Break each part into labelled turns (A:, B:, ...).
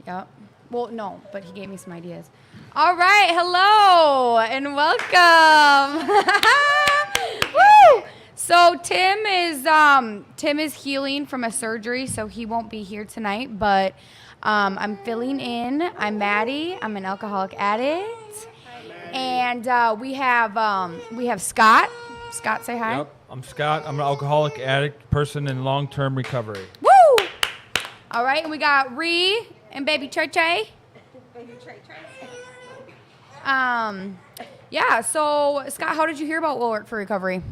A: Yep. Well, no, but he gave me some ideas. All right, hello and welcome. Woo! So Tim is healing from a surgery, so he won't be here tonight. But I'm filling in. I'm Maddie. I'm an alcoholic addict, and we have Scott. Scott, say hi.
B: Yep, I'm Scott. I'm an alcoholic addict person in long-term recovery.
A: Woo! All right, and we got Ree and baby Trey Trey.
C: Baby Trey Trey.
A: Yeah, so Scott, how did you hear about Will Work for Recovery?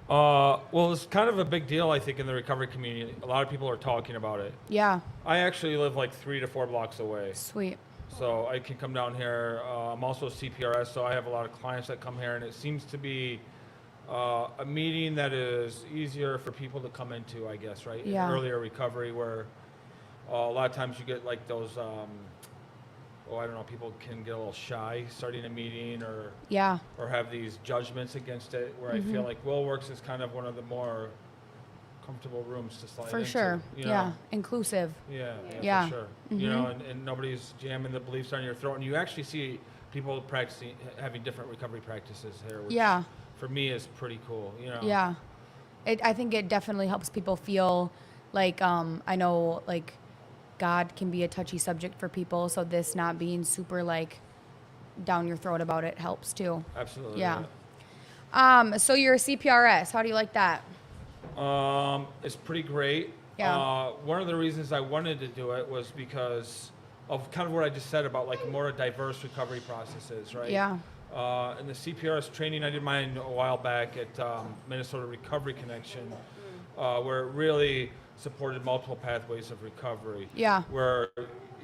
B: Well, it's kind of a big deal, I think, in the recovery community. A lot of people are talking about it.
A: Yeah.
B: I actually live like 3 to 4 blocks away,
A: Sweet.
B: so I can come down here. I'm also a CPRS, so I have a lot of clients that come here, and it seems to be a meeting that is easier for people to come into, I guess, right?
A: Yeah.
B: Earlier recovery, where a lot of times you get like those, I don't know, people can get a little shy starting a meeting or
A: Yeah.
B: have these judgments against it, where I feel like Will Works is kind of one of the more comfortable rooms to slide
A: For
B: into.
A: sure.
B: You know?
A: Yeah. Inclusive.
B: Yeah,
A: Yeah.
B: for sure. You know, and nobody's jamming the beliefs down your throat, and you actually see people practicing, having different recovery practices here, which
A: Yeah.
B: for me is pretty cool. You know.
A: Yeah. I think it definitely helps people feel like, I know, like, God can be a touchy subject for people, so this not being super, like, down your throat about it helps, too.
B: Absolutely.
A: Yeah. So you're a CPRS. How do you like that?
B: It's pretty great.
A: Yeah.
B: One of the reasons I wanted to do it was because of kind of what I just said about like more diverse recovery processes, right?
A: Yeah.
B: In the CPRS training, I did mine a while back at Minnesota Recovery Connection, where it really supported multiple pathways of recovery.
A: Yeah.
B: Where,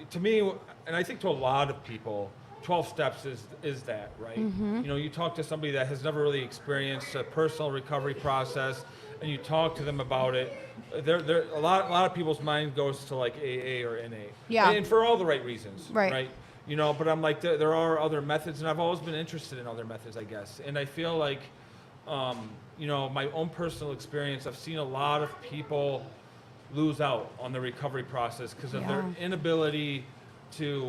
B: to me, and I think to a lot of people, 12 steps is that, right? You know, you talk to somebody that has never really experienced a personal recovery process, and you talk to them about it. A lot of people's mind goes to like AA or NA.
A: Yeah.
B: And for all the right reasons,
A: Right.
B: You know, but I'm like, there are other methods, and I've always been interested in other methods, I guess. And I feel like, you know, my own personal experience, I've seen a lot of people lose out on the recovery process because of their inability to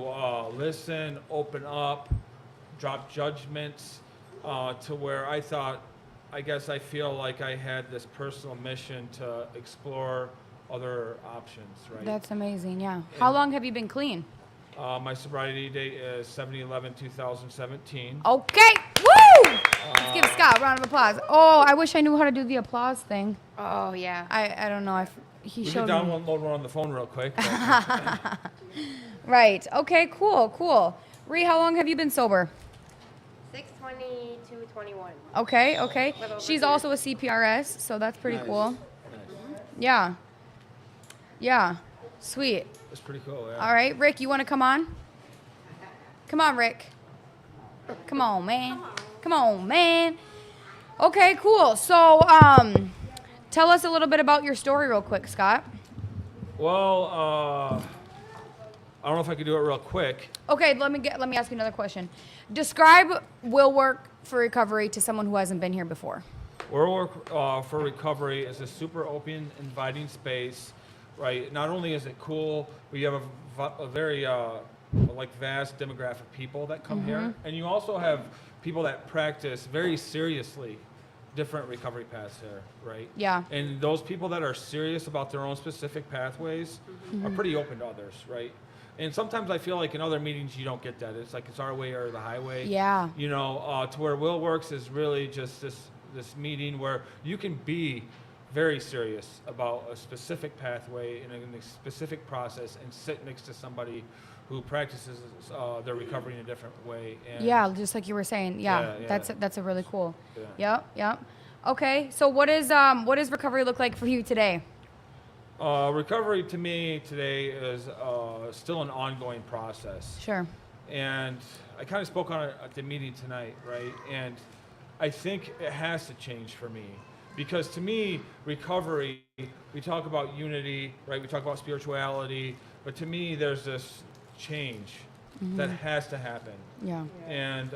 B: listen, open up, drop judgments, to where I feel like I had this personal mission to explore other options, right?
A: That's amazing, yeah. How long have you been clean?
B: My sobriety date is 7/11/2017.
A: Okay, woo! Let's give Scott a round of applause. Oh, I wish I knew how to do the applause thing.
C: Oh yeah.
A: I don't know. He
B: We can
A: showed me.
B: download one on the phone real quick.
A: Right. Okay, cool. Ree, how long have you been sober?
C: 6/22/21.
A: Okay.
C: Little
A: She's
C: over
A: also a CPRS, so that's pretty
B: Nice.
A: cool.
B: Nice.
A: Yeah. Sweet.
B: It's pretty cool, yeah.
A: All right, Rick, you want to come on? Come on, Rick. Come on, man. Okay, cool. So, tell us a little bit about your story real quick, Scott.
B: Well, I don't know if I could do it real quick.
A: Okay, let me ask you another question. Describe Will Work for Recovery to someone who hasn't been here before.
B: Will Work for Recovery is a super open, inviting space, right? Not only is it cool, but you have a very vast demographic of people that come here, and you also have people that practice very seriously different recovery paths here, right?
A: Yeah.
B: And those people that are serious about their own specific pathways are pretty open to others, right? And sometimes I feel like in other meetings you don't get that. It's like it's our way or the highway.
A: Yeah.
B: You know, to where Will Works is really just this meeting where you can be very serious about a specific pathway and a specific process and sit next to somebody who practices their recovery in a different way. And
A: Yeah, just like you were saying. Yeah.
B: Yeah.
A: That's a really cool.
B: Yeah.
A: Yep. Okay, so what does recovery look like for you today?
B: Recovery to me today is still an ongoing process.
A: Sure.
B: And I kind of spoke on it at the meeting tonight, right? And I think it has to change for me. Because to me, recovery, we talk about unity, right? We talk about spirituality, but to me, there's this change that has to happen.
A: Yeah.
B: And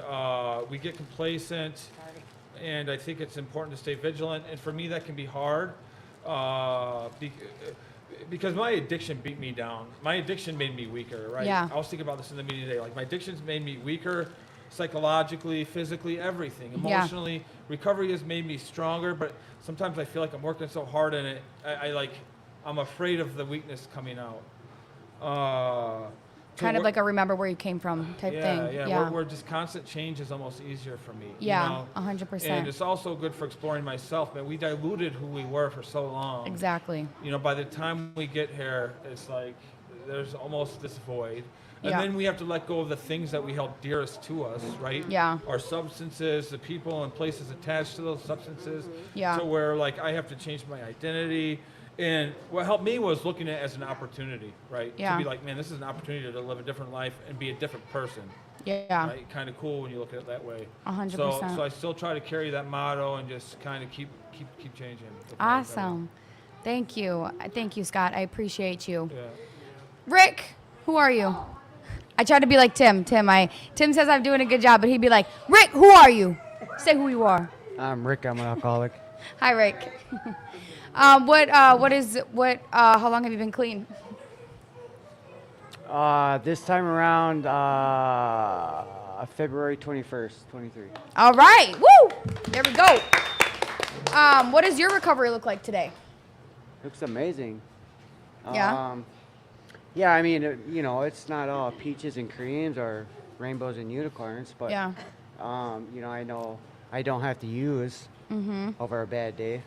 B: we get complacent, and I think it's important to stay vigilant. And for me, that can be hard. because my addiction beat me down. My addiction made me weaker, right?
A: Yeah.
B: I was thinking about this in the meeting today. Like, my addictions made me weaker, psychologically, physically, everything. Emotionally, recovery has made me stronger, but sometimes I feel like I'm working so hard in it. I'm afraid of the weakness coming out.
A: Kind of like a remember where you came from type thing.
B: Yeah. Where just constant change is almost easier for me.
A: Yeah,
B: you know?
A: 100%.
B: And it's also good for exploring myself. Man, we diluted who we were for so long.
A: Exactly.
B: You know, by the time we get here, it's like there's almost this void. And
A: Yeah.
B: then we have to let go of the things that we held dearest to us, right?
A: Yeah.
B: Our substances, the people and places attached to those substances.
A: Yeah.
B: So where, like, I have to change my identity. And what helped me was looking at it as an opportunity, right?
A: Yeah.
B: To be like, man, this is an opportunity to live a different life and be a different person.
A: Yeah.
B: Right? Kind of cool when you look at it that way.
A: 100%.
B: So I still try to carry that motto and just kind of keep changing.
A: Awesome. Thank you. Thank you, Scott. I appreciate you.
B: Yeah.
A: Rick, who are you? I try to be like Tim. Tim says I'm doing a good job, but he'd be like, Rick, who are you? Say who you are.
D: I'm Rick. I'm an alcoholic.
A: Hi, Rick. How long have you been clean?
D: This time around, February 21st, 23.
A: All right. Woo! There we go. What does your recovery look like today?
D: Looks amazing.
A: Yeah?
D: Yeah, I mean, it's not all peaches and creams or rainbows and unicorns, but,
A: Yeah.
D: I know I don't have to use over a bad day.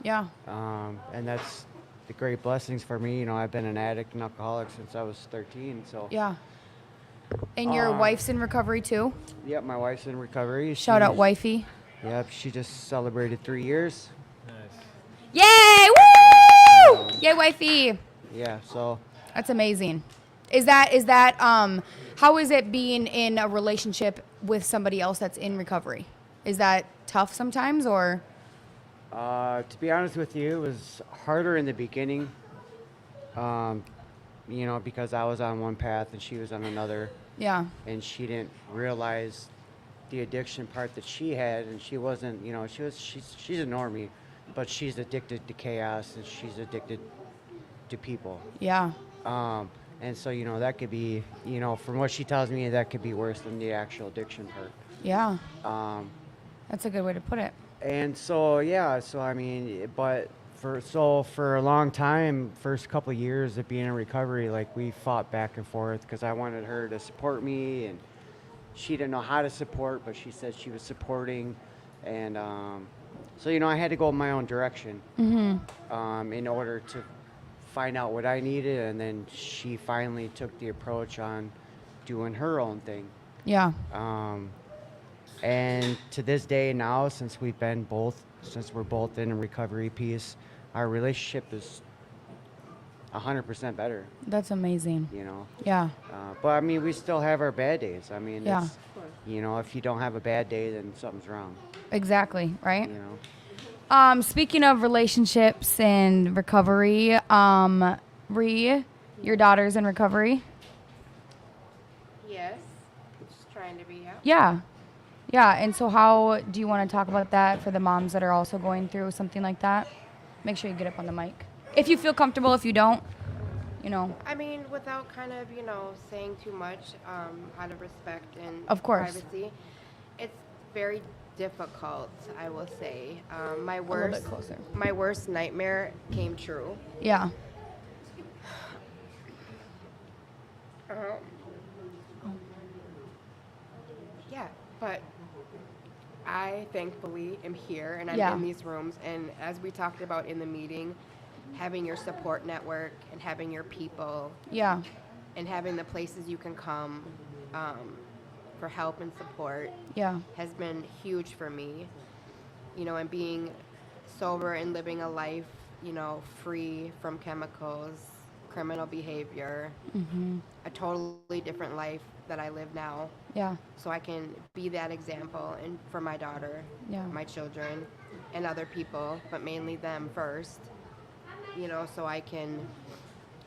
A: Yeah.
D: And that's the great blessings for me. I've been an addict and alcoholic since I was 13, so.
A: Yeah. And your wife's in recovery too?
D: Yep, my wife's in recovery.
A: Shout out wifey.
D: Yep, she just celebrated 3 years.
B: Nice.
A: Yay! Woo! Yay, wifey.
D: Yeah, so.
A: That's amazing. Is that how is it being in a relationship with somebody else that's in recovery? Is that tough sometimes or?
D: To be honest with you, it was harder in the beginning, because I was on one path and she was on another,
A: Yeah.
D: and she didn't realize the addiction part that she had, and she wasn't, she's a normie, but she's addicted to chaos and she's addicted to people.
A: Yeah.
D: And so, that could be, from what she tells me, that could be worse than the actual addiction part.
A: Yeah. That's a good way to put it.
D: And so, I mean, but for a long time, first couple of years of being in recovery, like we fought back and forth because I wanted her to support me, and she didn't know how to support, but she said she was supporting. And so, I had to go my own direction in order to find out what I needed. And then she finally took the approach on doing her own thing.
A: Yeah.
D: And to this day now, since we're both in a recovery piece, our relationship is 100% better.
A: That's amazing. Yeah.
D: But I mean, we still have our bad days. I mean,
A: Yeah.
D: if you don't have a bad day, then something's wrong.
A: Exactly. Right. Speaking of relationships and recovery, Ree, your daughter's in recovery.
C: Yes. Just trying to be out.
A: Yeah. Yeah, and so how do you want to talk about that for the moms that are also going through something like that? Make sure you get up on the mic. If you feel comfortable, if you don't,
C: I mean, without kind of, saying too much, out of respect and
A: Of course.
C: privacy, it's very difficult, I will say. My
A: a little
C: worst
A: bit closer.
C: my worst nightmare came true.
A: Yeah.
C: Yeah, but I thankfully am here and I'm
A: Yeah.
C: in these rooms. And as we talked about in the meeting, having your support network and having your people
A: Yeah.
C: and having the places you can come for help and support
A: Yeah.
C: has been huge for me. And being sober and living a life, free from chemicals, criminal behavior, a totally different life that I live now.
A: Yeah.
C: So I can be that example and for my daughter,
A: Yeah.
C: my children, and other people, but mainly them first. So I can,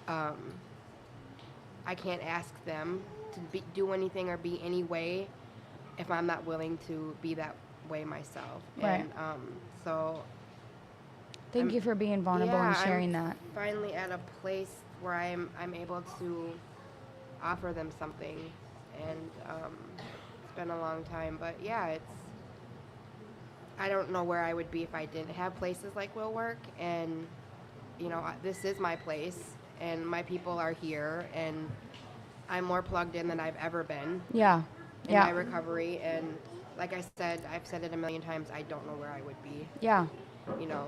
C: I can't ask them to do anything or be any way if I'm not willing to be that way myself.
A: Right.
C: And so
A: Thank you for being vulnerable and sharing
C: I'm
A: that.
C: finally at a place where I'm able to offer them something, and it's been a long time, but yeah, I don't know where I would be if I didn't have places like Will Work, and this is my place, and my people are here, and I'm more plugged in than I've ever been
A: Yeah.
C: in my recovery, and like I said, I've said it a million times, I don't know where I would be,
A: Yeah.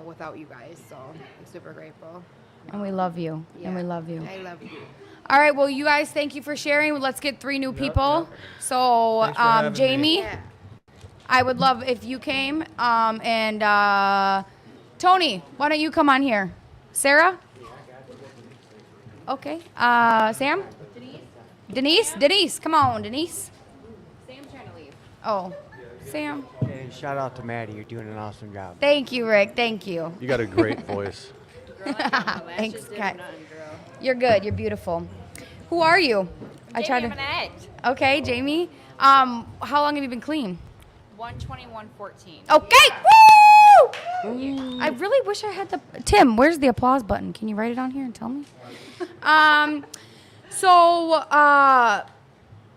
C: without you guys, so I'm super grateful.
A: And we love you.
C: Yeah.
A: And we love you.
C: I love you.
A: All right. Well, you guys, thank you for sharing. Let's get 3 new people.
B: yep.
A: So,
B: Thanks for having me.
A: Jamie,
C: Yeah.
A: I would love if you came. And Tony, why don't you come on here? Sarah? Okay. Sam? Denise, come on, Denise.
E: Sam's trying to leave.
A: Oh, Sam.
D: And shout out to Maddie. You're doing an awesome job.
A: Thank you, Rick. Thank you.
F: You got a great voice.
A: Thanks, Kat. You're good. You're beautiful. Who are you? I tried to. Okay, Jamie. How long have you been clean?
E: 121.14.
A: Okay. Woo! I really wish I had the Tim. Where's the applause button? Can you write it on here and tell me?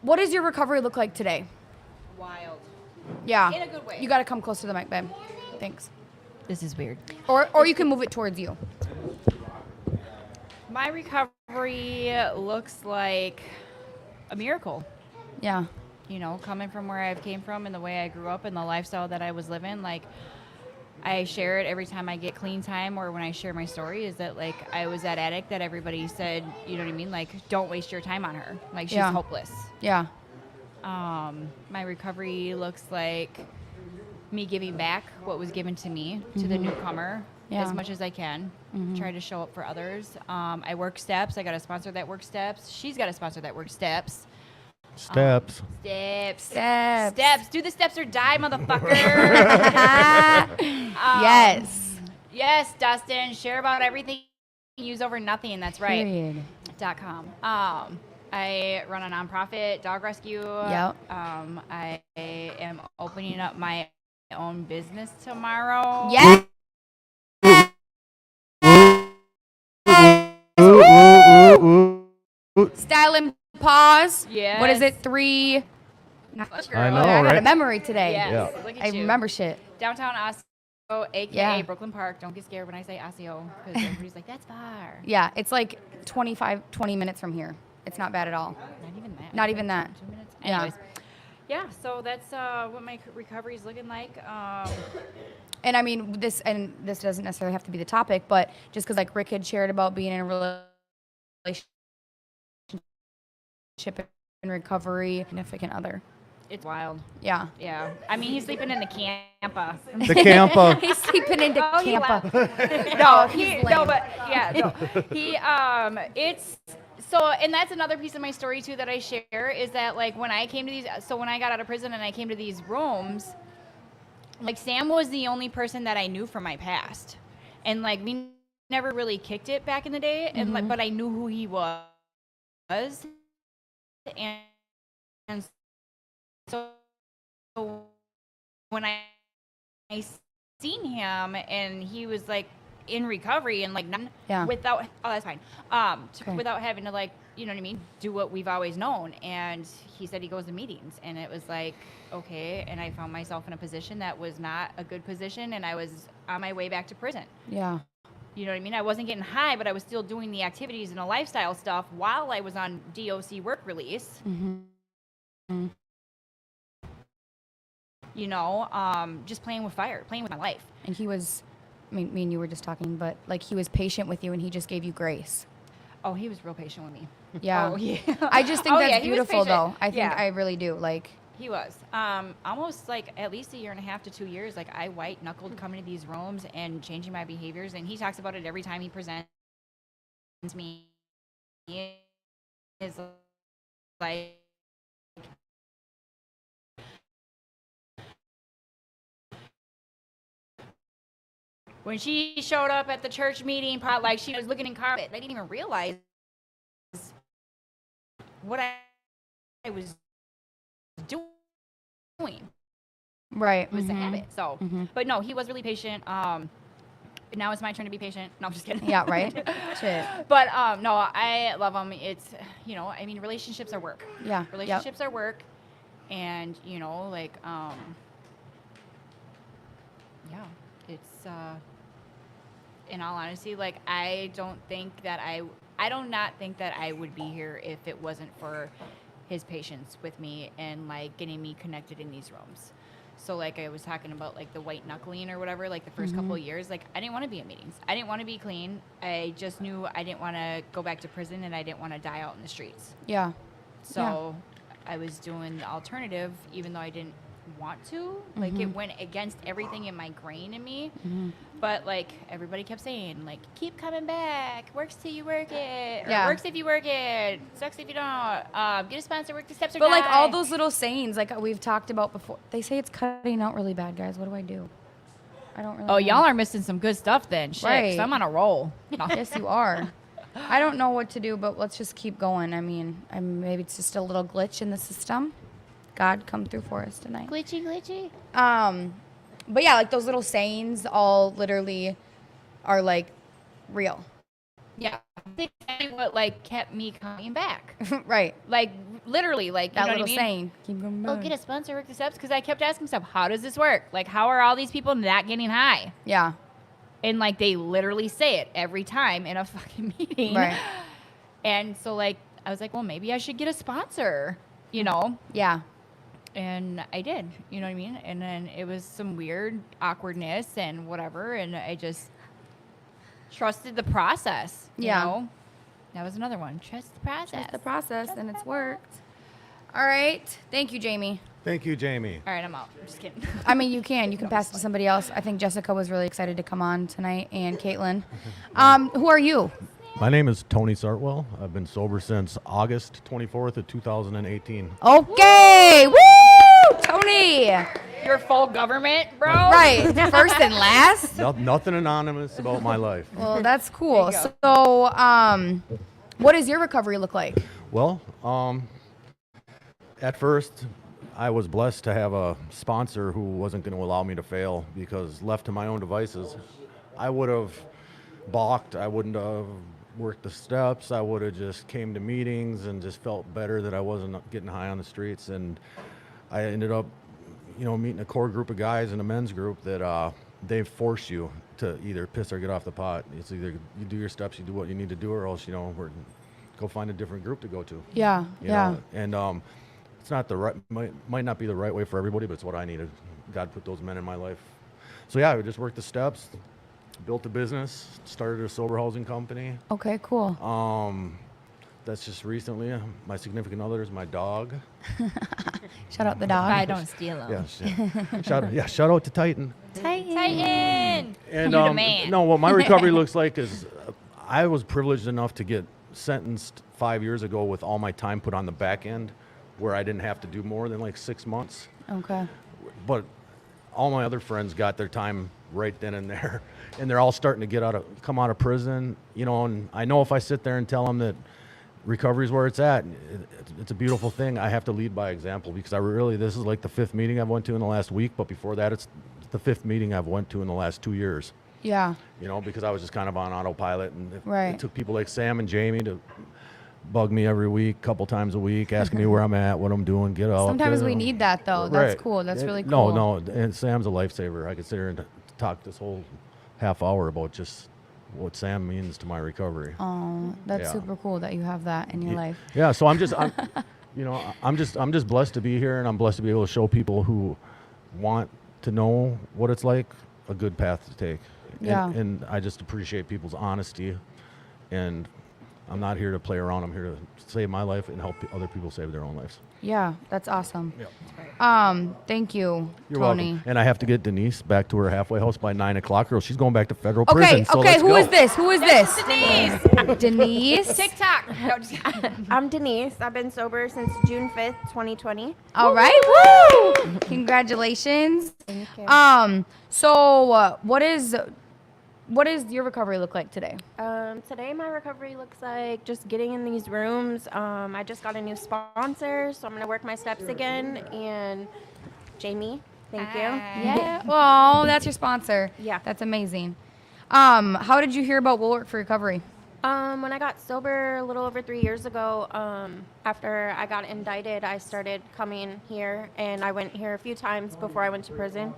A: What does your recovery look like today?
E: Wild.
A: Yeah.
E: In a good way.
A: You got to come close to the mic, babe. Thanks.
E: This is weird.
A: Or you can move it towards you.
E: My recovery looks like a miracle.
A: Yeah.
E: Coming from where I came from and the way I grew up and the lifestyle that I was living, like, I share it every time I get clean time or when I share my story, is that, like, I was that addict that everybody said, you know what I mean? Like, don't waste your time on her. Like, she's
A: Yeah.
E: hopeless.
A: Yeah.
E: My recovery looks like me giving back what was given to me to the newcomer
A: Yeah.
E: as much as I can. Try to show up for others. I work steps. I got a sponsor that works steps. She's got a sponsor that works steps.
F: Steps.
E: Steps. Do the steps or die, motherfucker.
A: Yes.
E: Yes, Dustin. Share about everything. Use over nothing. That's right.
A: Period.
E: .com. I run a nonprofit dog rescue.
A: Yep.
E: I am opening up my own business tomorrow.
A: Yeah. Style and pause.
E: Yes.
A: What is it? 3.
E: Let's
F: I
E: go.
F: know,
A: I got a
F: right?
A: memory today.
E: Yes.
F: Yeah.
E: Look at
A: I
E: you.
A: remember shit.
E: Downtown Osseo, a.k.a.
A: Yeah.
E: Brooklyn Park. Don't get scared when I say Osseo, because everybody's like, that's far.
A: Yeah, it's like 20 minutes from here. It's not bad at all.
E: Not even that.
A: Not even that.
E: 2 minutes.
A: Yeah.
E: Anyways. Yeah, so that's what my recovery is looking like.
A: And I mean, this doesn't necessarily have to be the topic, but just because like Rick had shared about being in a relationship in recovery, significant other.
E: It's wild.
A: Yeah.
E: Yeah. I mean, he's sleeping in the camper.
F: The camper.
A: He's sleeping into
E: Oh, he
A: camper.
E: It's so, and that's another piece of my story too that I share, is that, like, when I came to these, so when I got out of prison and I came to these rooms, like, Sam was the only person that I knew from my past, and like we never really kicked it back in the day, and like, but I knew who he was, and so when I seen him and he was like in recovery and like
A: Yeah.
E: without that's fine
A: Okay.
E: without having to, like, you know what I mean, do what we've always known, and he said he goes to meetings, and it was like, okay, and I found myself in a position that was not a good position, and I was on my way back to prison.
A: Yeah.
E: You know what I mean? I wasn't getting high, but I was still doing the activities and the lifestyle stuff while I was on DOC work release. You know, just playing with fire, playing with my life.
A: And he was, I mean, me and you were just talking, but like he was patient with you and he just gave you grace.
E: Oh, he was real patient with me.
A: Yeah.
E: Oh, yeah.
A: I just think
E: Oh,
A: that's
E: yeah, he was
A: beautiful,
E: patient.
A: though. I think
E: Yeah.
A: I really do. Like,
E: He was. Almost like at least 1.5 to 2 years, like I white knuckled coming to these rooms and changing my behaviors. And he talks about it every time he presents me. Is like, when she showed up at the church meeting, like she was looking in carpet. I didn't even realize what I was doing.
A: right.
E: It was a habit. So, but no, he was really patient. Now it's my turn to be patient. No, I'm just kidding.
A: Yeah, right? Shit.
E: But no, I love them. It's, you know, I mean, relationships are work.
A: Yeah.
E: Relationships are work. And, you know, like, yeah, it's, in all honesty, like, I do not think that I would be here if it wasn't for his patience with me and, like, getting me connected in these rooms. So, like, I was talking about, like, the white knuckling or whatever, like, the first couple of years, like, I didn't want to be in meetings. I didn't want to be clean. I just knew I didn't want to go back to prison, and I didn't want to die out in the streets.
A: Yeah.
E: So I was doing the alternative, even though I didn't want to. Like, it went against everything in my grain in me. But, like, everybody kept saying, like, keep coming back. Works till you work it. Or works if you work it. Sucks if you don't. Get a sponsor, work the steps or
A: But,
E: die.
A: like, all those little sayings, like we've talked about before, they say it's cutting out really bad, guys. What do I do? I don't really
E: Oh,
A: know.
E: y'all are missing some good stuff then. Shit, 'cause
A: Right.
E: I'm on a roll.
A: Yes, you are. I don't know what to do, but let's just keep going. I mean, maybe it's just a little glitch in the system. God, come through for us tonight.
E: Glitchy.
A: But yeah, like those little sayings all literally are like real.
E: Yeah. That's what, like, kept me coming back.
A: Right.
E: Like, literally, like, you
A: That
E: know
A: little
E: what I mean?
A: saying. Keep going
E: Oh,
A: back.
E: get a sponsor, work the steps, because I kept asking myself, how does this work? Like, how are all these people not getting high?
A: Yeah.
E: And, like, they literally say it every time in a fucking meeting.
A: Right.
E: And so, like, I was like, well, maybe I should get a sponsor, you know?
A: Yeah.
E: And I did, you know what I mean? And then it was some weird awkwardness and whatever, and I just trusted the process, you
A: Yeah.
E: know? That was another one. Trust the process.
A: Just the process, and it's worked. All right. Thank you, Jamie.
F: Thank you, Jamie.
E: All right, I'm out. I'm just kidding.
A: I mean, you can pass it to somebody else. I think Jessica was really excited to come on tonight, and Caitlin. Who are you?
F: My name is Tony Sartwell. I've been sober since August 24th of 2018.
A: Okay. Woo! Tony.
E: Your full government, bro?
A: Right. First and last.
F: Nothing anonymous about my life.
A: Well, that's cool.
E: There you
A: So, what does your recovery look like?
F: Well, at first, I was blessed to have a sponsor who wasn't going to allow me to fail, because left to my own devices, I would have balked. I wouldn't have worked the steps. I would have just came to meetings and just felt better that I wasn't getting high on the streets. And I ended up, meeting a core group of guys in a men's group that they force you to either piss or get off the pot. It's either you do your steps, you do what you need to do, or else, go find a different group to go to.
A: Yeah.
F: You know? And it's not the right, might not be the right way for everybody, but it's what I needed. God put those men in my life. So yeah, I just worked the steps, built a business, started a sober housing company.
A: Okay, cool.
F: That's just recently. My significant other is my dog.
A: Shout out the dog.
E: I don't steal them.
F: Shout out to Titan.
E: Titan!
F: And
E: You're the man.
F: no, what my recovery looks like is I was privileged enough to get sentenced 5 years ago with all my time put on the back end, where I didn't have to do more than like 6 months.
A: Okay.
F: But all my other friends got their time right then and there, and they're all starting to come out of prison, and I know if I sit there and tell them that recovery is where it's at, it's a beautiful thing. I have to lead by example, because this is like the 5th meeting I've went to in the last week, but before that, it's the 5th meeting I've went to in the last 2 years.
A: Yeah.
F: Because I was just kind of on autopilot, and
A: Right.
F: it took people like Sam and Jamie to bug me every week, couple times a week, asking me where I'm at, what I'm doing, get out.
A: Sometimes we need that, though. That's
F: Right.
A: cool. That's really cool.
F: No, and Sam's a lifesaver. I could sit here and talk this whole half hour about just what Sam means to my recovery.
A: Oh, that's
F: Yeah.
A: super cool that you have that in your life.
F: Yeah, so I'm just blessed to be here, and I'm blessed to be able to show people who want to know what it's like a good path to take.
A: Yeah.
F: And I just appreciate people's honesty, and I'm not here to play around. I'm here to save my life and help other people save their own lives.
A: Yeah, that's awesome.
F: Yep.
A: Thank you,
F: You're
A: Tony.
F: welcome. And I have to get Denise back to her halfway house by 9 o'clock, or she's going back to federal
A: Okay,
F: prison. So
A: okay,
F: let's
A: who
F: go.
A: is this? Who is this?
E: Denise!
A: Denise.
E: TikTok. No, just kidding.
G: I'm Denise. I've been sober since June 5th, 2020.
A: All right. Woo! Congratulations.
G: Thank you.
A: So what is your recovery look like today?
G: Today my recovery looks like just getting in these rooms. I just got a new sponsor, so I'm going to work my steps again. And Jamie, thank you.
A: Yeah. Well, that's your sponsor.
G: Yeah.
A: That's amazing. How did you hear about Will Work for Recovery?
G: When I got sober a little over 3 years ago, after I got indicted, I started coming here, and I went here a few times before I went to prison.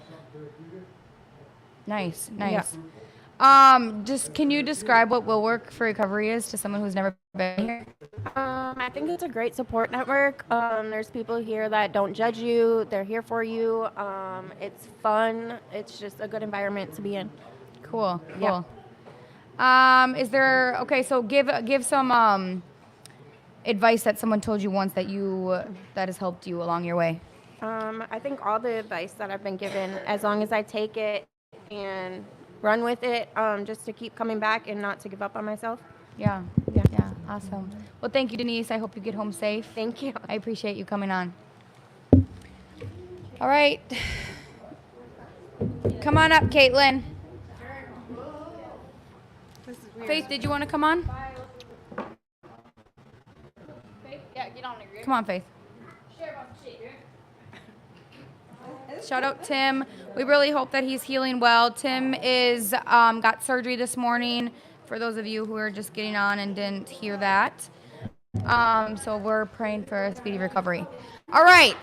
A: Nice. Just can you describe what Will Work for Recovery is to someone who's never been here?
G: I think it's a great support network. There's people here that don't judge you. They're here for you. It's fun. It's just a good environment to be in.
A: Cool.
G: Yeah.
A: Is there so give some advice that someone told you once that has helped you along your way.
G: I think all the advice that I've been given, as long as I take it and run with it, just to keep coming back and not to give up on myself.
A: Yeah. Awesome. Well, thank you, Denise. I hope you get home safe.
G: Thank you.
A: I appreciate you coming on. All right. Come on up, Caitlin. Faith, did you want to come on?
E: Faith? Yeah, get on there.
A: Come on, Faith. Shout out Tim. We really hope that he's healing well. Tim is got surgery this morning. For those of you who are just getting on and didn't hear that, so we're praying for a speedy recovery. All right.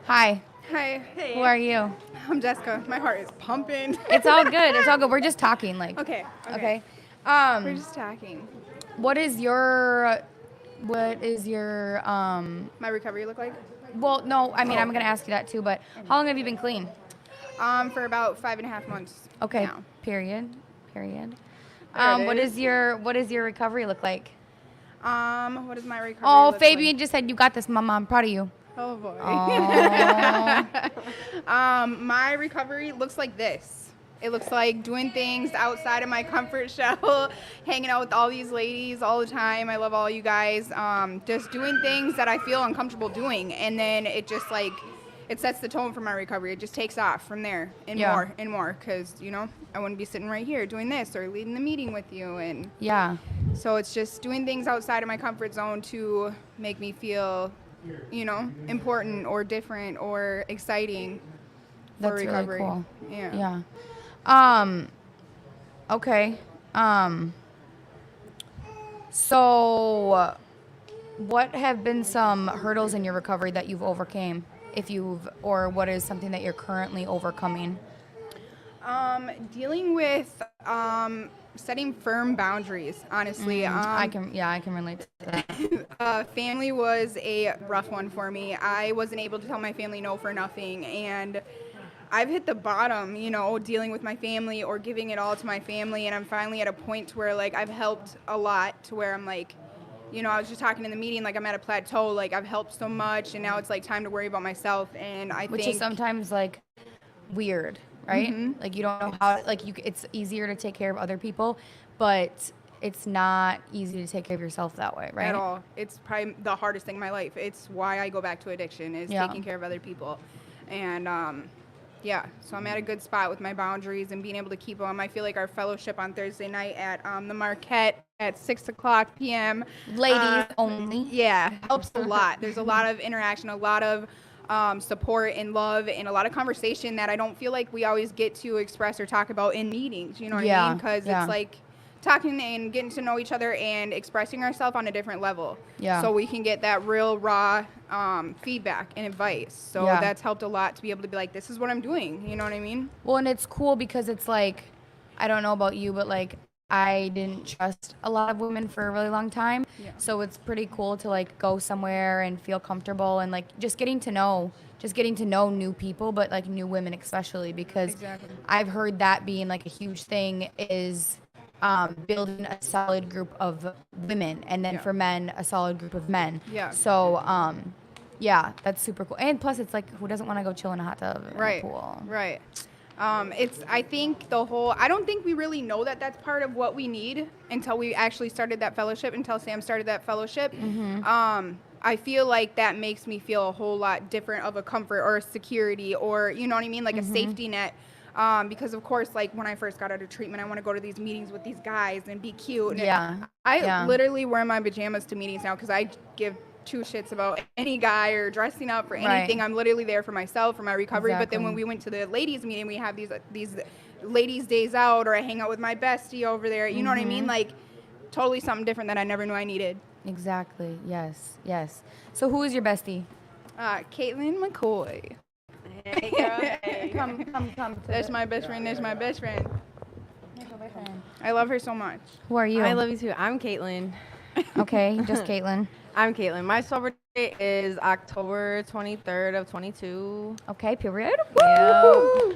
A: Hi.
H: Hi. Hey.
A: Who are you?
H: I'm Jessica. My heart is pumping.
A: It's all good. We're just talking, like.
H: Okay.
A: Okay.
H: We're just talking.
A: What is your
H: My recovery look like?
A: Well, no, I mean, I'm going to ask you that too, but how long have you been clean?
H: For about 5.5 months.
A: Okay.
H: Now.
A: Period.
H: There it
A: What
H: is.
A: is your recovery look like?
H: What is my recovery?
A: Oh,
H: look
A: Fabian
H: like?
A: just said you got this, Mama. I'm proud of you.
H: Oh boy.
A: Aw.
H: My recovery looks like this. It looks like doing things outside of my comfort shell, hanging out with all these ladies all the time. I love all you guys. Just doing things that I feel uncomfortable doing, and then it just it sets the tone for my recovery. It just takes off from there and
A: Yeah.
H: more and more, because I wouldn't be sitting right here doing this or leading the meeting with you, and
A: Yeah.
H: so it's just doing things outside of my comfort zone to make me feel, important or different or exciting for
A: That's
H: recovery.
A: really cool.
H: Yeah.
A: Yeah. Okay. So what have been some hurdles in your recovery that you've overcame, or what is something that you're currently overcoming?
H: Dealing with setting firm boundaries, honestly.
A: I can relate to that.
H: Family was a rough one for me. I wasn't able to tell my family no for nothing, and I've hit the bottom, dealing with my family or giving it all to my family, and I'm finally at a point to where, I've helped a lot to where I'm I was just talking in the meeting, I'm at a plateau, I've helped so much, and now it's, time to worry about myself, and
A: Which
H: think...
A: is sometimes, weird, right?
H: Mm-hmm.
A: You don't know how, it's easier to take care of other people, but it's not easy to take care of yourself that way, right?
H: At all. It's probably the hardest thing in my life. It's why I go back to addiction, is
A: Yeah.
H: taking care of other people. And, so I'm at a good spot with my boundaries and being able to keep them. I feel like our fellowship on Thursday night at the Marquette at 6 o'clock p.m.
A: Ladies only.
H: Yeah, helps a lot. There's a lot of interaction, a lot of support and love, and a lot of conversation that I don't feel like we always get to express or talk about in meetings. You know what I
A: Yeah,
H: mean? Because
A: yeah.
H: it's talking and getting to know each other and expressing ourselves on a different level.
A: Yeah.
H: So we can get that real raw feedback and advice. So
A: Yeah.
H: that's helped a lot to be able to be this is what I'm doing. You know what I mean?
A: Well, and it's cool because it's I don't know about you, but I didn't trust a lot of women for a really long time.
H: Yeah.
A: So it's pretty cool to go somewhere and feel comfortable and just getting to know new people, but new women especially, because
H: Exactly.
A: I've heard that being a huge thing is building a solid group of women, and then
H: Yeah.
A: for men, a solid group of men.
H: Yeah.
A: So, yeah, that's super cool. And plus, it's who doesn't want to go chill in a hot tub in
H: Right.
A: a pool?
H: Right. I think I don't think we really know that that's part of what we need until we actually started that fellowship, until Sam started that fellowship.
A: Mm-hmm.
H: I feel like that makes me feel a whole lot different of a comfort or a security, or, you know what I mean?
A: Mm-hmm.
H: A safety net. Because of course, when I first got out of treatment, I want to go to these meetings with these guys and be cute. And
A: Yeah.
H: I
A: Yeah.
H: literally wear my pajamas to meetings now, because I give two shits about any guy or dressing up or anything.
A: Right.
H: I'm literally there for myself, for my recovery. But then
A: Exactly.
H: when we went to the ladies meeting, we have these ladies' days out, or I hang out with my bestie over there. You know what I mean? Like, totally something different that I never knew I needed.
A: Exactly. Yes. Yes. So who is your bestie?
H: Caitlin McCoy.
G: Hey, girl. Hey. Come.
H: That's my best friend. That's my best friend. I love her so much.
A: Who are you?
I: I love you too. I'm Caitlin.
A: Okay, just Caitlin.
I: I'm Caitlin. My sober date is October 23rd of 22.
A: Okay, period.
I: Yeah.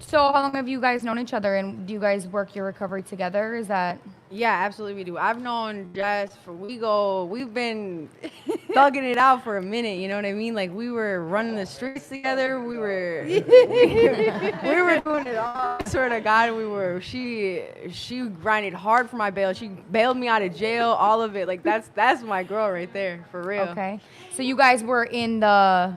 A: So how long have you guys known each other, and do you guys work your recovery together? Is that
I: Yeah, absolutely we do. I've known Jess we've been thugging it out for a minute, you know what I mean? Like we were running the streets together. We were we were doing it all. I swear to God, she grinded hard for my bail. She bailed me out of jail, all of it. Like that's my girl right there, for real.
A: okay? So you guys were in the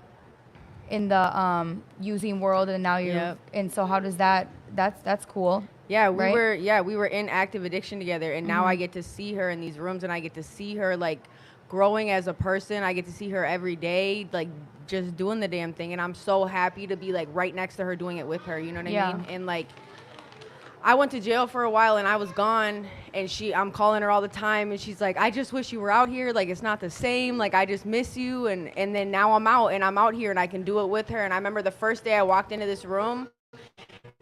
A: using world, and now you're
I: Yep.
A: and so how does that's cool.
I: Yeah,
A: right?
I: we were in active addiction together, and now I get to see her in these rooms, and I get to see her like growing as a person. I get to see her every day, like just doing the damn thing, and I'm so happy to be like right next to her doing it with her, you know what I mean? And like I went to jail for a while and I was gone, and I'm calling her all the time, and she's like, I just wish you were out here, like it's not the same, like I just miss you. And then now I'm out here and I can do it with her. And I remember the first day I walked into this room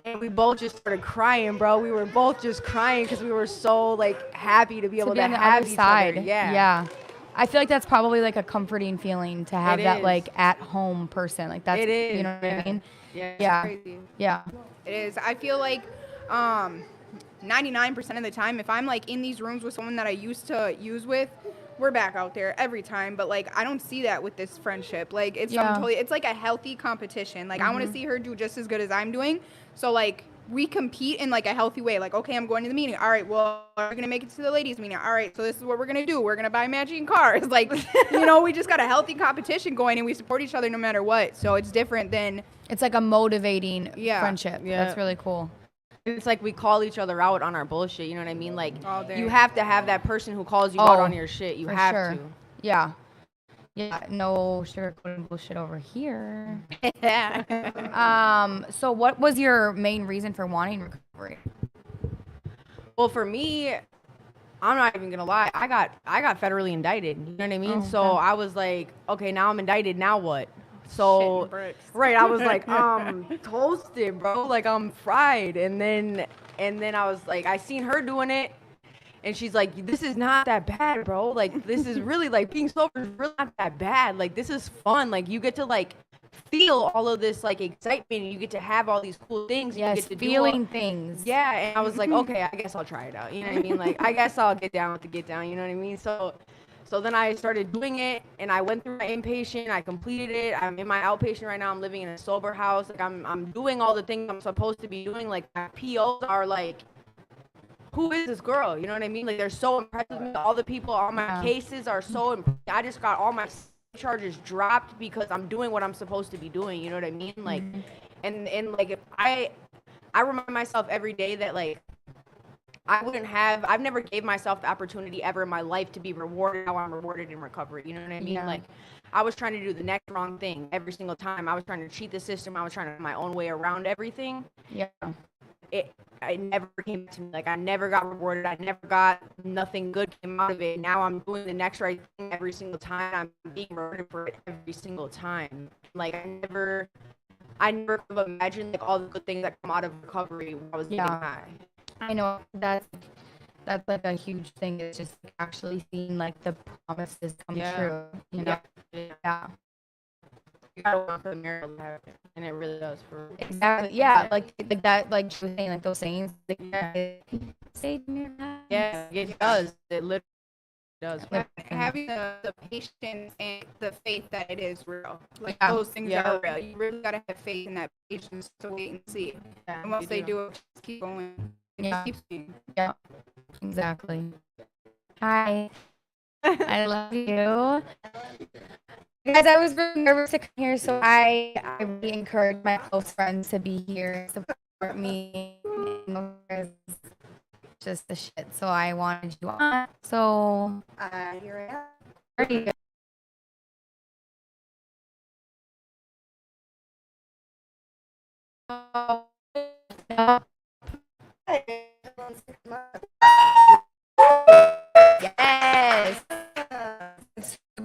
I: and we both just started crying, bro. We were both just crying because we were so like happy to be able to
A: on the
I: have
A: other
I: each
A: side.
I: other. Yeah.
A: Yeah. I feel like that's probably like a comforting feeling to have
I: It
A: that
I: is.
A: like at home person. Like that's
I: It is.
A: you know what I mean?
I: Yeah. it's
A: Yeah.
I: crazy.
A: Yeah.
H: It is. I feel like 99% of the time, if I'm like in these rooms with someone that I used to use with, we're back out there every time. But like I don't see that with this friendship. Like it's something totally. It's like a healthy competition. Like I want to see her do just as good as I'm doing. So like we compete in like a healthy way. Like okay, I'm going to the meeting. All right, well we're gonna make it to the ladies' meeting. All right, so this is what we're gonna do. We're gonna buy matching cars. Like you know, we just got a healthy competition going, and we support each other no matter what. So it's different than.
A: It's like a motivating friendship.
I: Yeah.
A: That's really cool.
I: It's like we call each other out on our bullshit, you know what I mean? Like
H: All day.
I: you have to have that person who calls you out
A: Oh,
I: on your shit. You
A: for
I: have
A: sure.
I: to.
A: Yeah. Yeah. No sugarcoating bullshit over here. So what was your main reason for wanting recovery?
I: Well, for me, I'm not even gonna lie. I got federally indicted. You know what I mean?
A: Oh,
I: So
A: okay.
I: I was like, okay, now I'm indicted. Now what? So right, I was like, toasted, bro. Like I'm fried. And then I was like, I seen her doing it, and she's like, this is not that bad, bro. Like this is really like being sober is really not that bad. Like this is fun. Like you get to like feel all of this like excitement. And you get to have all these cool things.
A: Yes,
I: you get to
A: feeling things.
I: Yeah, and I was like, okay, I guess I'll try it out. You know what I mean? Like, I guess I'll get down with the get down. You know what I mean? So then I started doing it, and I went through my inpatient. I completed it. I'm in my outpatient right now. I'm living in a sober house. Like, I'm doing all the things I'm supposed to be doing. Like, my POs are like, who is this girl? You know what I mean? Like, they're so impressed with me. All the people, all my cases are so impressed. I just got all my charges dropped because I'm doing what I'm supposed to be doing. You know what I mean? Like, and like, if I remind myself every day that, like, I've never gave myself the opportunity ever in my life to be rewarded how I'm rewarded in recovery. You know what I mean?
A: Yeah.
I: Like, I was trying to do the next wrong thing every single time. I was trying to cheat the system. I was trying to find my own way around everything.
A: Yeah.
I: It never came to me. Like, I never got rewarded. I never got nothing good came out of it. Now I'm doing the next right thing every single time. I'm being rewarded for it every single time. Like, I never could have imagined like all the good things that come out of recovery when I was getting high.
A: I know that's like a huge thing. It's just actually seeing like the promises come true. You know? Yeah.
I: You gotta work for the miracle to happen, and it really does. For
A: Exactly. Yeah. Like that. Like she was saying, like those sayings. Like, say
I: yeah, it does. It literally does.
H: Having the patience and the faith that it is real. Like
A: Yeah.
H: those things are real. You really gotta have faith in that patience to wait and see.
I: Yeah,
H: And once
I: you
H: they
I: do.
H: do it, just keep going. It
A: Yeah.
H: just keeps going.
A: Yeah. Exactly. Hi. I love you. Guys, I was really nervous to come here, so I really encourage my close friends to be here and support me. Just the shit. So I wanted you on. So here I am. There you go. Yes.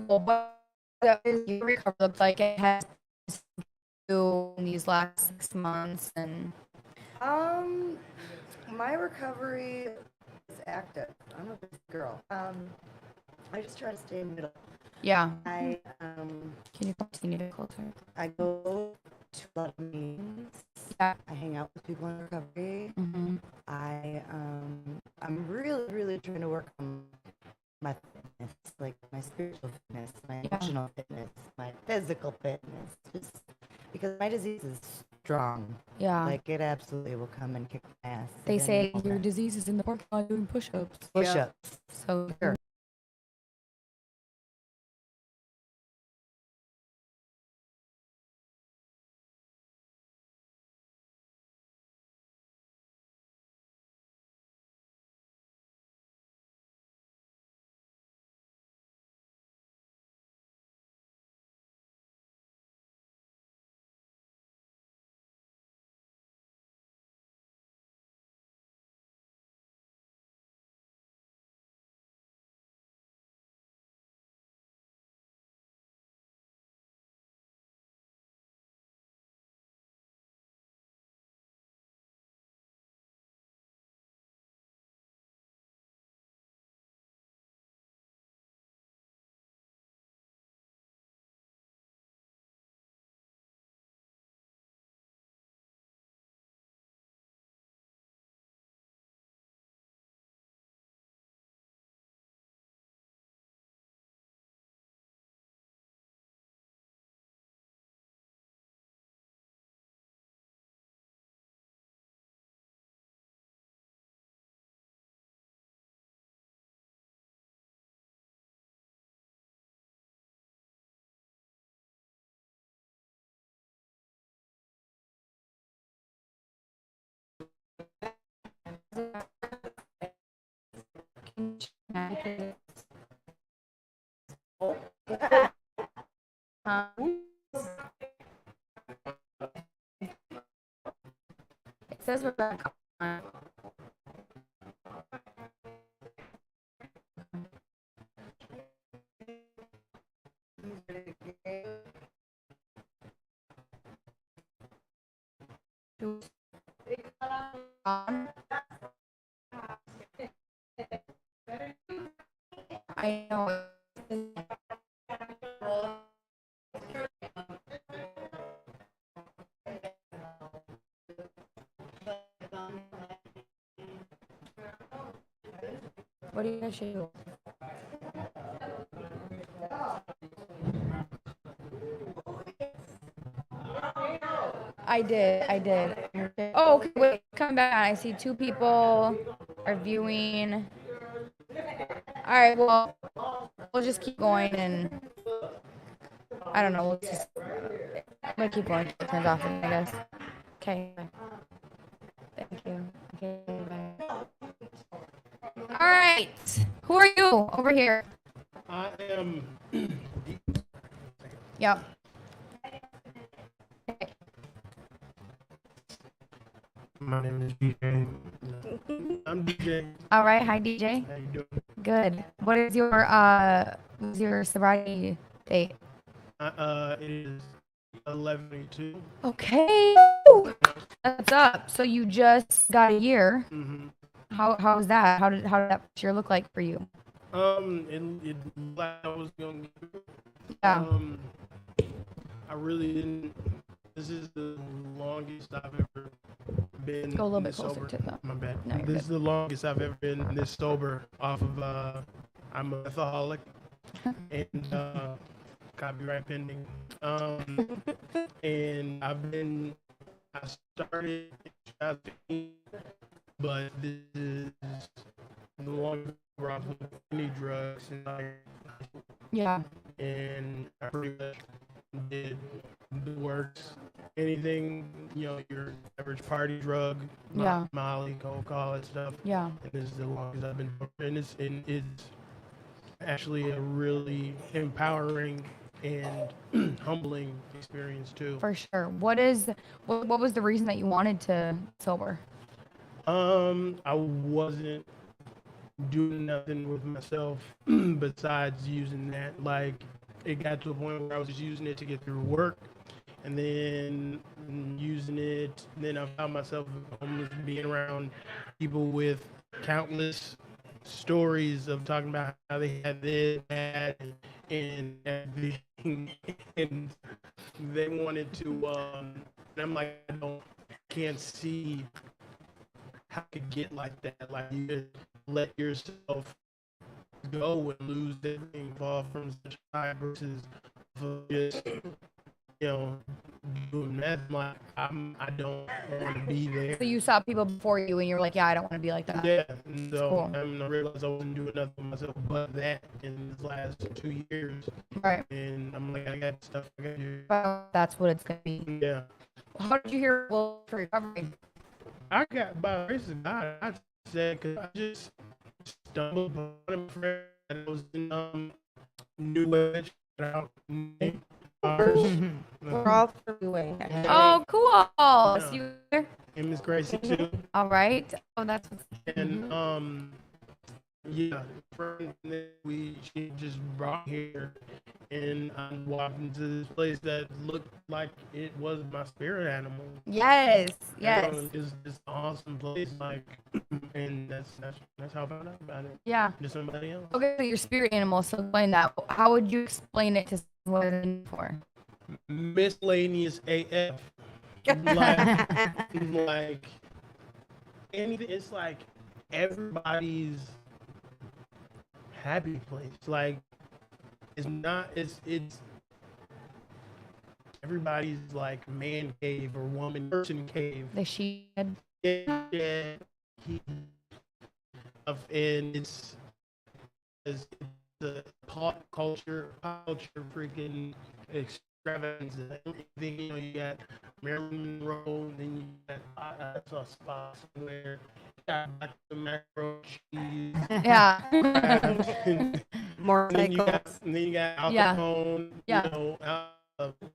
A: What does your recovery look like? It has to in these last 6 months and
J: My recovery is active. I'm a busy girl. I just try to stay in the middle.
A: yeah.
J: I
A: Can you continue to closer?
J: I go to a lot of meetings.
A: Yeah.
J: I hang out with people in recovery.
A: Mm-hmm.
J: I'm really trying to work on my fitness, like my spiritual fitness, my emotional fitness, my physical fitness, just because my disease is strong.
A: Yeah.
J: Like it absolutely will come and kick my ass.
A: They
J: at any
A: say your
J: moment.
A: disease is in the parking lot doing push-ups.
J: Push-ups.
A: So
J: Sure.
A: it says we're back on. I know. What do you guys do? I did. Oh, okay, wait, come back on. I see 2 people are viewing. All right, well, we'll just keep going and I don't know. I'm gonna keep going. It turns off, I guess. Okay. Thank you. Okay, bye. All right. Who are you over here?
K: I am.
A: Yep.
K: My name is DJ. I'm DJ.
A: All right. Hi, DJ.
K: How you doing?
A: Good. What is your sobriety date?
K: It is 11/2.
A: Okay. That's up. So you just got a year.
K: Mm-hmm.
A: How was that? How did that year look like for you?
K: It like I was young.
A: Yeah.
K: I really didn't. This is the longest I've ever been.
A: Go a little bit
K: this
A: closer
K: sober.
A: to the.
K: My bad.
A: No, you're
K: This
A: good.
K: is the longest I've ever been this sober off of. I'm a alcoholic, and copyright pending. And I started in 2015, but this is the longest where I've looked at any drugs
A: Yeah.
K: and I pretty much did the works. Anything, your average party drug,
A: Yeah.
K: Molly, coke, all that stuff.
A: Yeah.
K: And this is the longest I've been, and it's actually a really empowering and humbling experience too.
A: For sure. What was the reason that you wanted to sober?
K: I wasn't doing nothing with myself besides using that. Like, it got to a point where I was just using it to get through work, and then using it. Then I found myself homeless, being around people with countless stories of talking about how they had this, that, and everything, and they wanted to. And I'm like, can't see how it could get like that. Like, you just let yourself go and lose everything, fall from such high versus just, doing meth. I'm like, I don't want to be there.
A: So you saw people before you and you were like, yeah, I don't want to be like that.
K: Yeah, and so
A: Cool.
K: I realized I wasn't doing nothing for myself but that in the last 2 years.
A: Right.
K: And I'm like, I got stuff I got to do.
A: Well, that's what it's going to be.
K: Yeah.
A: How did you hear for recovery?
K: I got, by the grace of God, I said, because I just stumbled upon a friend that was in New Age.
G: We're all doing.
A: Oh, cool.
K: Yeah.
A: So you there?
K: And Miss Gracie too.
A: All right. Oh, that's
K: And yeah, friend that she just brought here, and I walked into this place that looked like it was my spirit animal.
A: yes. Yes.
K: It's an awesome place, like, and that's how I found out about it.
A: Yeah.
K: To somebody else.
A: Okay, so your spirit animal, so explain that. How would you explain it to someone what it's in for?
K: Miscellaneous AF. like anything. It's like everybody's happy place. Like, it's not. It's everybody's like man cave or woman person cave.
A: The shed.
K: Yeah. And it's the pop culture freaking extravaganza. Everything, you got Marilyn Monroe, then you got I saw a spot somewhere. Got the macro cheese.
A: Yeah.
G: More
K: then you got Al
A: Yeah.
K: Capone.
A: Yeah.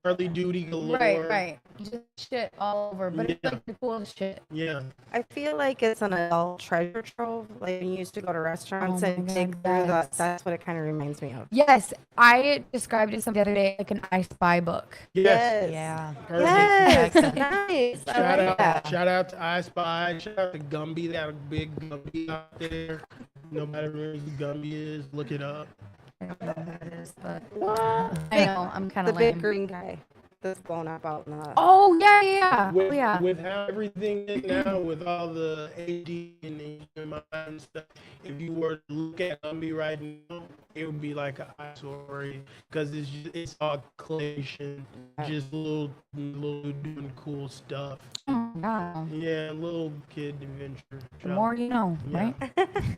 K: Early duty galore.
A: Right. Just shit all over, but it's
K: Yeah.
A: like the coolest shit.
K: Yeah.
G: I feel like it's an adult treasure trove. Like when you used to go to restaurants
A: Oh
G: and
A: my
G: dig
A: God,
G: through the.
A: yes.
G: That's what it kind of reminds me of.
A: Yes, I described it some the other day like an I Spy book.
K: Yes.
J: Yeah.
G: Yes.
K: Perfect.
G: Nice. I
K: Shout
G: like
K: out,
G: that.
K: shout out to I Spy. Shout out to Gumby. They got a big Gumby out there. Nobody knows who Gumby is. Look it up.
A: I don't know who that is, but
G: What?
A: I know I'm kind
G: The
A: of
G: big
A: lame.
G: green guy that's blown up out in the.
A: Oh yeah.
K: With,
A: Oh, yeah.
K: with how everything is now, with all the AD and the HMI and stuff, if you were to look at Gumby right now, it would be like an eyesore because it's all claymation, just little doing cool stuff.
A: Oh, wow.
K: Yeah, little kid adventure.
A: The more you know,
K: Yeah.
A: right?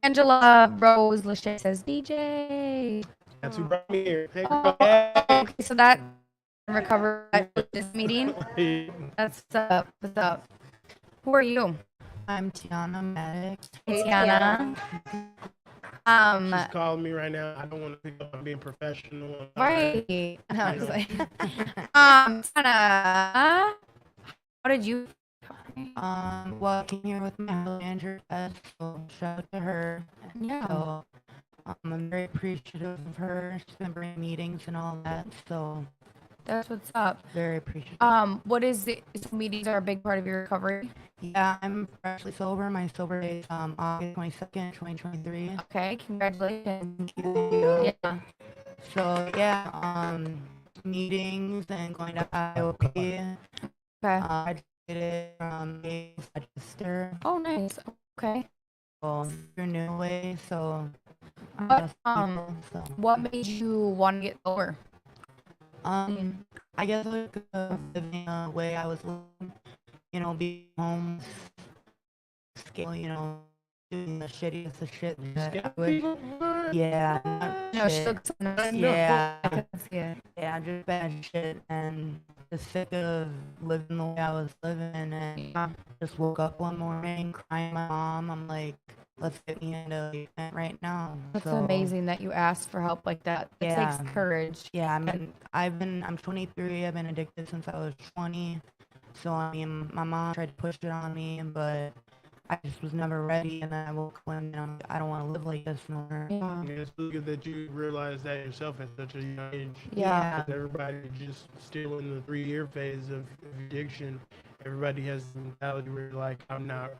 A: Angela Rose Lachey says DJ.
K: That's who brought me here. Hey,
A: Oh,
K: girl.
A: okay, so that recover at this meeting. That's what's up. Who are you?
J: I'm Tiana Maddox.
A: Hey, Tiana.
K: She's calling me right now. I don't want to pick up. I'm being professional.
A: Right. I
K: I
A: was
K: know.
A: like, Tiana, how did you?
J: Well, I came here with my house manager, so shout out to her.
A: Yeah.
J: So, I'm very appreciative of her. She's been bringing meetings and all that, so
A: That's what's up.
J: very appreciative.
A: What is it? So meetings are a big part of your recovery.
J: Yeah, I'm freshly sober. My sober date is August 22nd, 2023.
A: Okay, congratulations.
J: Thank you.
A: Yeah.
J: So yeah, meetings and going to IOP.
A: Okay.
J: I did it from Manchester,
A: Oh, nice. Okay.
J: your new way. So
A: What,
J: people, so.
A: what made you want to get sober?
J: I guess like living the way I was living, being home, scale, doing the shittiest of shit that I would, yeah, not
A: No, she
J: shit.
A: looks nice.
J: Yeah,
A: I can see it.
J: yeah, just bad shit, and just sick of living the way I was living, and just woke up one morning crying to my mom. I'm like, let's get me into treatment right now.
A: That's
J: So,
A: amazing that you asked for help like that. It
J: Yeah.
A: takes courage.
J: Yeah, I'm 23. I've been addicted since I was 20. So I mean, my mom tried to push it on me, but I just was never ready. And then I woke up one day and I'm like, I don't want to live like this no more.
A: Yeah.
K: Yeah, it's really good that you realize that yourself at such a young age.
A: Yeah.
K: 'Cause everybody just still in the 3-year phase of addiction. Everybody has the mentality where like, I'm not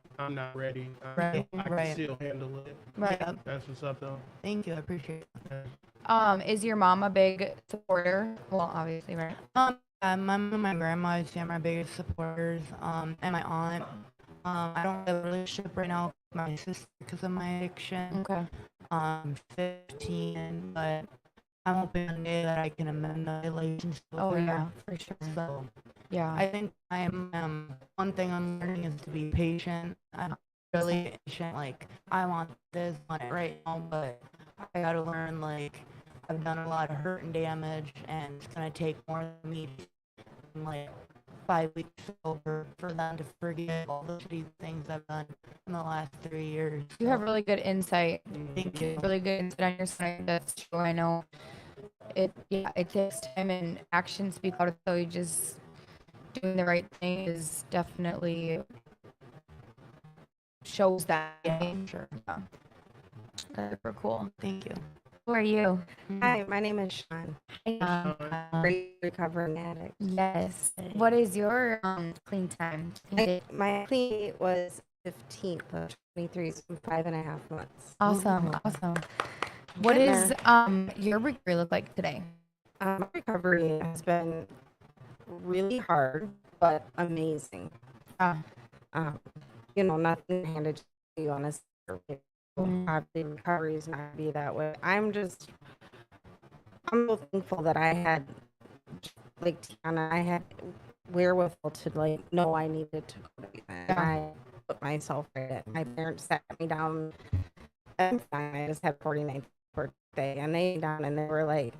K: ready.
J: Right,
K: I can
J: right.
K: still handle it.
A: Right.
K: That's what's up though.
J: Thank you, I appreciate it.
A: Is your mom a big supporter? Well, obviously, right?
J: My mom and my grandma is my biggest supporters, and my aunt. I don't have a relationship right now with my sister because of my addiction.
A: Okay.
J: 15, but I'm hoping one day that I can amend the relationship with
A: Oh
J: her.
A: yeah, for sure.
J: So
A: Yeah.
J: I think one thing I'm learning is to be patient. I'm really patient. Like I want this, want it right now, but I gotta learn. Like I've done a lot of hurt and damage, and it's gonna take more than me, like 5 weeks over, for them to forget all the shitty things I've done in the last 3 years.
A: You have really good insight.
J: Thank you.
A: Really good insight on your side. That's true. I know. It takes time and action to speak out. So you just doing the right thing is definitely shows that.
J: Sure.
A: Yeah. That's super cool.
J: Thank you.
A: Who are you?
C: Hi, my name is Sean. Great recovering addict.
A: Yes. What is your clean time?
C: My clean was 15th of 23, so 5.5 months.
A: Awesome. Awesome. What
C: Getting
A: is
C: there.
A: your recovery look like today?
C: My recovery has been really hard, but amazing.
A: Yeah.
C: Nothing handed to you on a Saturday. Obviously, recovery is not going to be that way. I'm so thankful that I had, like Tiana, I had wherewithal to know I needed to go to treatment.
A: Yeah.
C: I put myself in it. My parents sat me down. I'm fine. I just had 49th birthday, and they down and they were like,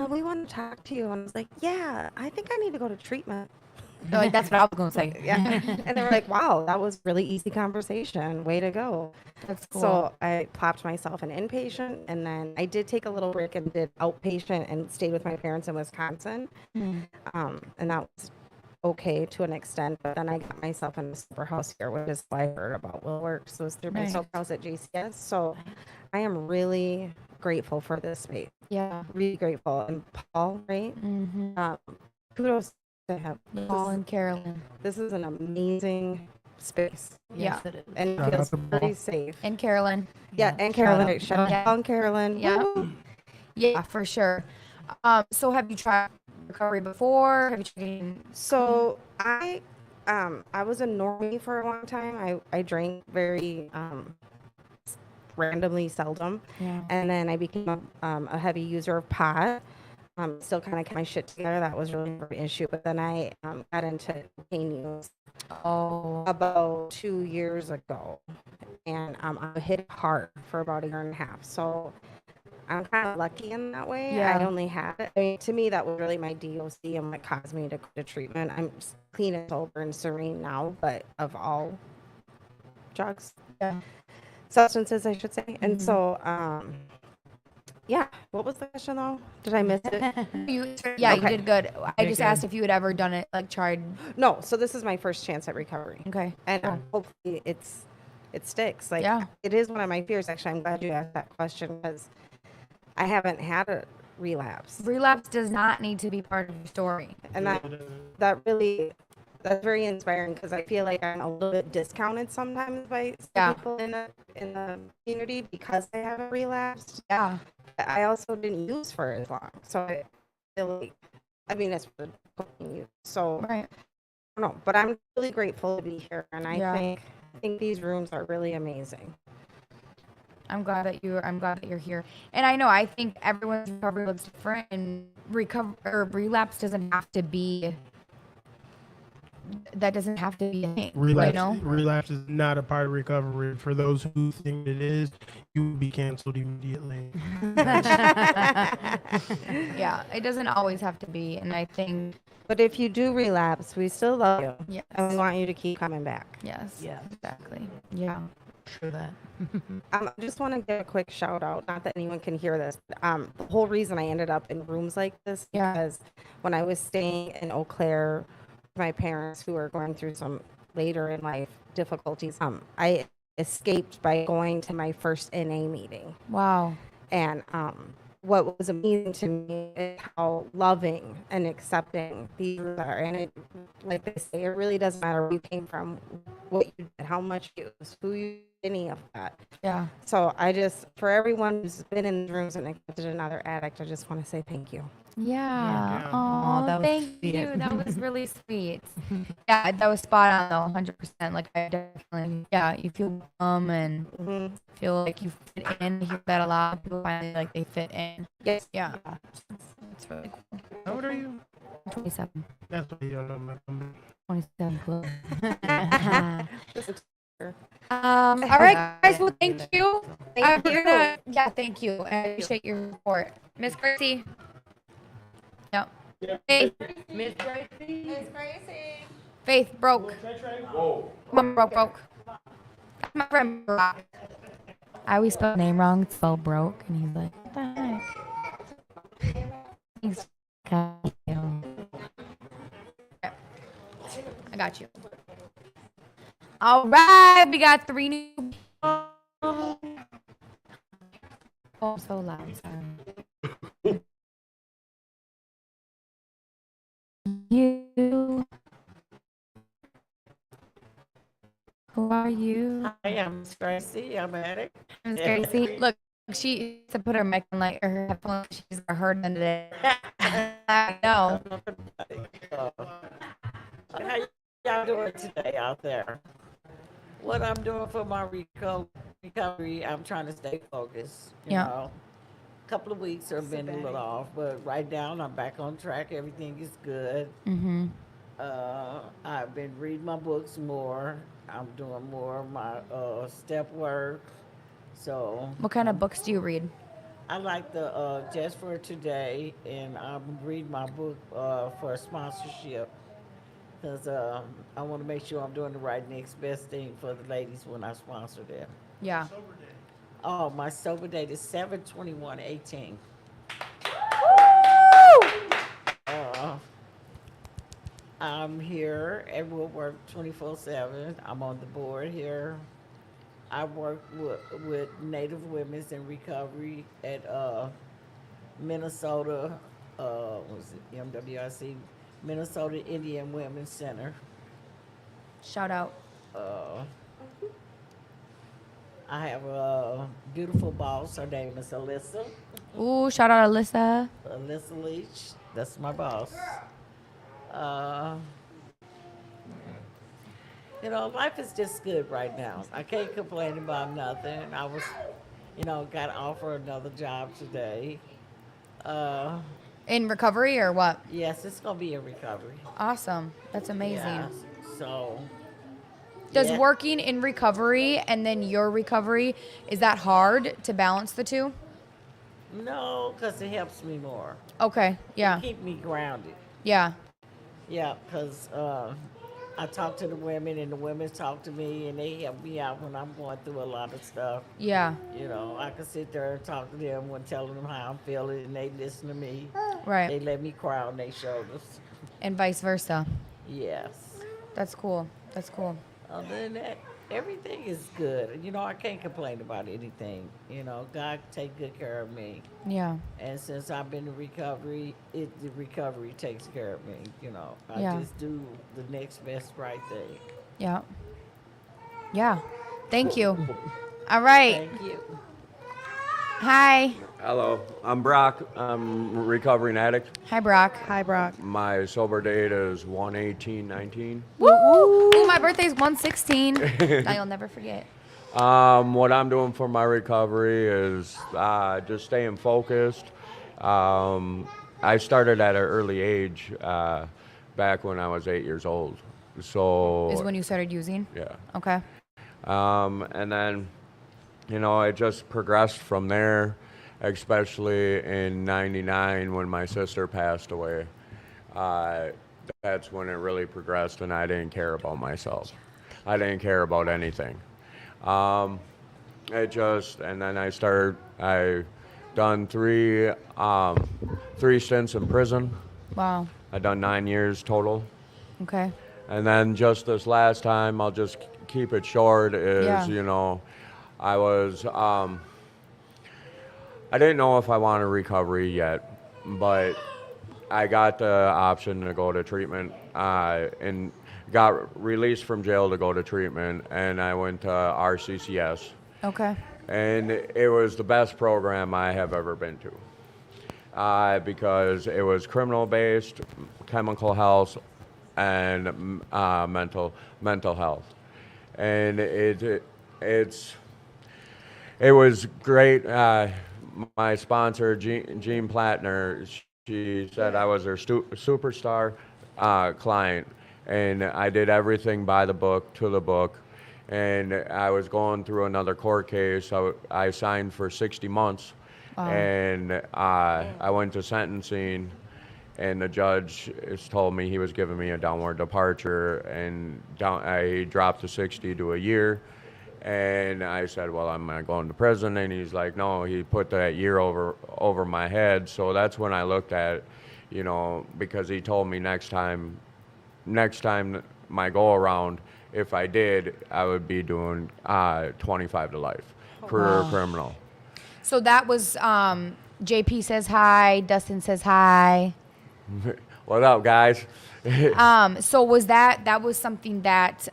C: we want to talk to you. And I was like, yeah, I think I need to go to treatment.
A: They're like, that's what I was gonna say.
C: Yeah. And they were like, wow, that was really easy conversation. Way to go.
A: That's cool.
C: So I popped myself an inpatient, and then I did take a little break and did outpatient and stayed with my parents in Wisconsin. And that was okay to an extent, but then I got myself in a super house here, which is why I heard about Will Works. So it was through my
A: Nice.
C: soap house at JCS. So I am really grateful for this space.
A: Yeah.
C: Really grateful. And Paul, right? Kudos to him.
A: Paul and Carolyn.
C: This is an amazing space.
A: Yeah.
J: It is.
C: And
K: Shout
C: it
K: out
C: feels
K: to Paul.
C: very safe.
A: And Carolyn.
C: Yeah, and Carolyn.
J: out.
C: Shout out
A: Yeah.
C: Paul and Carolyn.
A: Yeah.
C: Woo.
A: Yeah, for sure. So have you tried recovery before? Have you tried?
C: So I was a normie for a long time. I drank very randomly seldom,
A: Yeah.
C: and then I became a heavy user of pot. Still kind of kept my shit together. That was really an issue. But then I got into cocaine use
A: Oh.
C: about 2 years ago, and I hit it hard for about 1.5 years. So I'm kind of lucky in that way.
A: Yeah.
C: I only had it. I mean, to me, that was really my DOC and what caused me to go to treatment. I'm clean and sober and serene now, but of all drugs,
A: Yeah.
C: substances, I should say. And so, yeah. What was the question though? Did I miss it?
A: You
C: Okay.
A: you did good. I just
K: Okay.
A: asked if you had ever done it, like tried.
C: No. So this is my first chance at recovery,
A: Okay.
C: and
A: Cool.
C: hopefully it sticks. Like
A: Yeah.
C: it is one of my fears. Actually, I'm glad you asked that question because I haven't had a relapse.
A: Relapse does not need to be part of your story.
C: And that's very inspiring because I feel like I'm a little bit discounted sometimes by some
A: Yeah.
C: people in the community because I haven't relapsed.
A: Yeah.
C: But I also didn't use for as long, so I feel like, I mean, it's for cocaine use. So
A: Right.
C: I don't know, but I'm really grateful to be here, and I
A: Yeah.
C: think these rooms are really amazing.
A: I'm glad that you're here. And I know I think everyone's recovery looks different, and relapse doesn't have to be. That doesn't have to be a thing.
K: Relapse,
A: You know.
K: relapse is not a part of recovery. For those who think it is, you will be canceled immediately.
A: Yeah, it doesn't always have to be, and I think
L: But if you do relapse, we still love you.
A: Yes.
L: And we want you to keep coming back.
A: Yes.
J: Yes.
A: Exactly. Yeah.
J: For that.
L: I just want to give a quick shout out. Not that anyone can hear this. The whole reason I ended up in rooms like this
A: Yeah.
L: because when I was staying in Eau Claire, with my parents who were going through some later in life difficulties, I escaped by going to my first NA meeting.
A: Wow.
L: And what was amazing to me is how loving and accepting these are. And it, like they say, it really doesn't matter where you came from, what you did, how much you, who you, any of that.
A: Yeah.
L: So I just, for everyone who's been in the rooms and accepted another addict, I just want to say thank you.
A: Yeah.
K: Yeah.
A: Oh,
J: That was
A: thank
J: sweet.
A: you. That was really sweet. Yeah, that was spot on though, 100%. Like I definitely, yeah, you feel welcome and feel like you fit in. I hear that a lot. People finally like they fit in.
L: Yes.
A: Yeah. It's really cool.
K: How old are you?
A: 27.
K: That's why you don't know my number.
A: 27 plus. All right, guys. Well, thank you.
L: Thank you.
A: Yeah, thank you. I appreciate your support, Miss Gracie. Yep.
K: Yeah.
A: Faith.
J: Miss Gracie.
A: Faith broke. Come on, broke. That's my friend Brock. I always spell his name wrong. It's spelled broke, and he's like, "What the heck?" Thanks, God. I got you. All right, we got 3 new. Oh, I'm so loud. Sorry. You. Who are you?
M: Hi, I'm Miss Gracie. I'm Maddie.
A: Miss Gracie. Look, she used to put her mic on like her headphones. She's got her done today. I know.
M: How y'all doing today out there? What I'm doing for my recovery, I'm trying to stay focused. You
A: Yeah.
M: know, a couple of weeks have been a little off, but right now I'm back on track. Everything is good.
A: Mm-hmm.
M: I've been reading my books more. I'm doing more of my step work. So
A: What kind of books do you read?
M: I like the Just for Today, and I'm reading my book for a sponsorship because I want to make sure I'm doing the right next best thing for the ladies when I sponsor them.
A: Yeah.
M: Oh, my sober date is 7/21/18. I'm here and we'll work 24/7. I'm on the board here. I work with Native Women's in Recovery at Minnesota, was it MWRC, Minnesota Indian Women's Center.
A: Shout out.
M: I have a beautiful boss. Her name is Alyssa.
A: Ooh, shout out Alyssa.
M: Alyssa Leach. That's my boss. You know, life is just good right now. I can't complain about nothing. I was, got offered another job today.
A: In recovery or what?
M: Yes, it's gonna be in recovery.
A: Awesome. That's amazing.
M: Yeah, so.
A: Does
M: yeah.
A: working in recovery and then your recovery, is that hard to balance the two?
M: No, because it helps me more.
A: Okay. Yeah.
M: Keep me grounded.
A: Yeah.
M: Yeah, because I talk to the women and the women talk to me and they help me out when I'm going through a lot of stuff.
A: Yeah.
M: You know, I can sit there and talk to them when telling them how I'm feeling and they listen to me.
A: Right.
M: They let me cry on their shoulders.
A: And vice versa.
M: Yes.
A: That's cool. That's cool.
M: Other than that, everything is good. You know, I can't complain about anything. You know, God take good care of me.
A: Yeah.
M: And since I've been in recovery, the recovery takes care of me. You know, I
A: Yeah.
M: just do the next best right thing.
A: Yeah. Yeah. Thank you. All right.
M: Thank you.
A: Hi.
N: Hello, I'm Brock. I'm a recovering addict.
A: Hi, Brock.
L: Hi, Brock.
N: My sober date is 1/18/19.
A: Woo! Ooh, my birthday's 1/16. I'll never forget.
N: What I'm doing for my recovery is just staying focused. I started at an early age, back when I was 8 years old. So
A: Is when you started using?
N: yeah.
A: Okay.
N: And then, it just progressed from there, especially in '99 when my sister passed away. that's when it really progressed, and I didn't care about myself. I didn't care about anything. And then I done three stints in prison.
A: Wow.
N: I done 9 years total.
A: Okay.
N: And then just this last time, I'll just keep it short, is,
A: Yeah.
N: I was, I didn't know if I wanted recovery yet, but I got the option to go to treatment, and got released from jail to go to treatment, and I went to RCCS.
A: Okay.
N: And it was the best program I have ever been to, because it was criminal-based, chemical health, and mental health, and it was great. My sponsor, Jean Plattner, she said I was her superstar client, and I did everything by the book, to the book. And I was going through another court case. I signed for 60 months, and I went to sentencing, and the judge has told me he was giving me a downward departure, and I dropped to 60 to a year. And I said, well, I'm not going to prison. And he's like, no, he put that year over my head. So that's when I looked at it, because he told me next time my go around, if I did, I would be doing 25 to life, career criminal.
A: So that was JP says hi, Dustin says hi.
N: What up, guys?
A: So was that was something that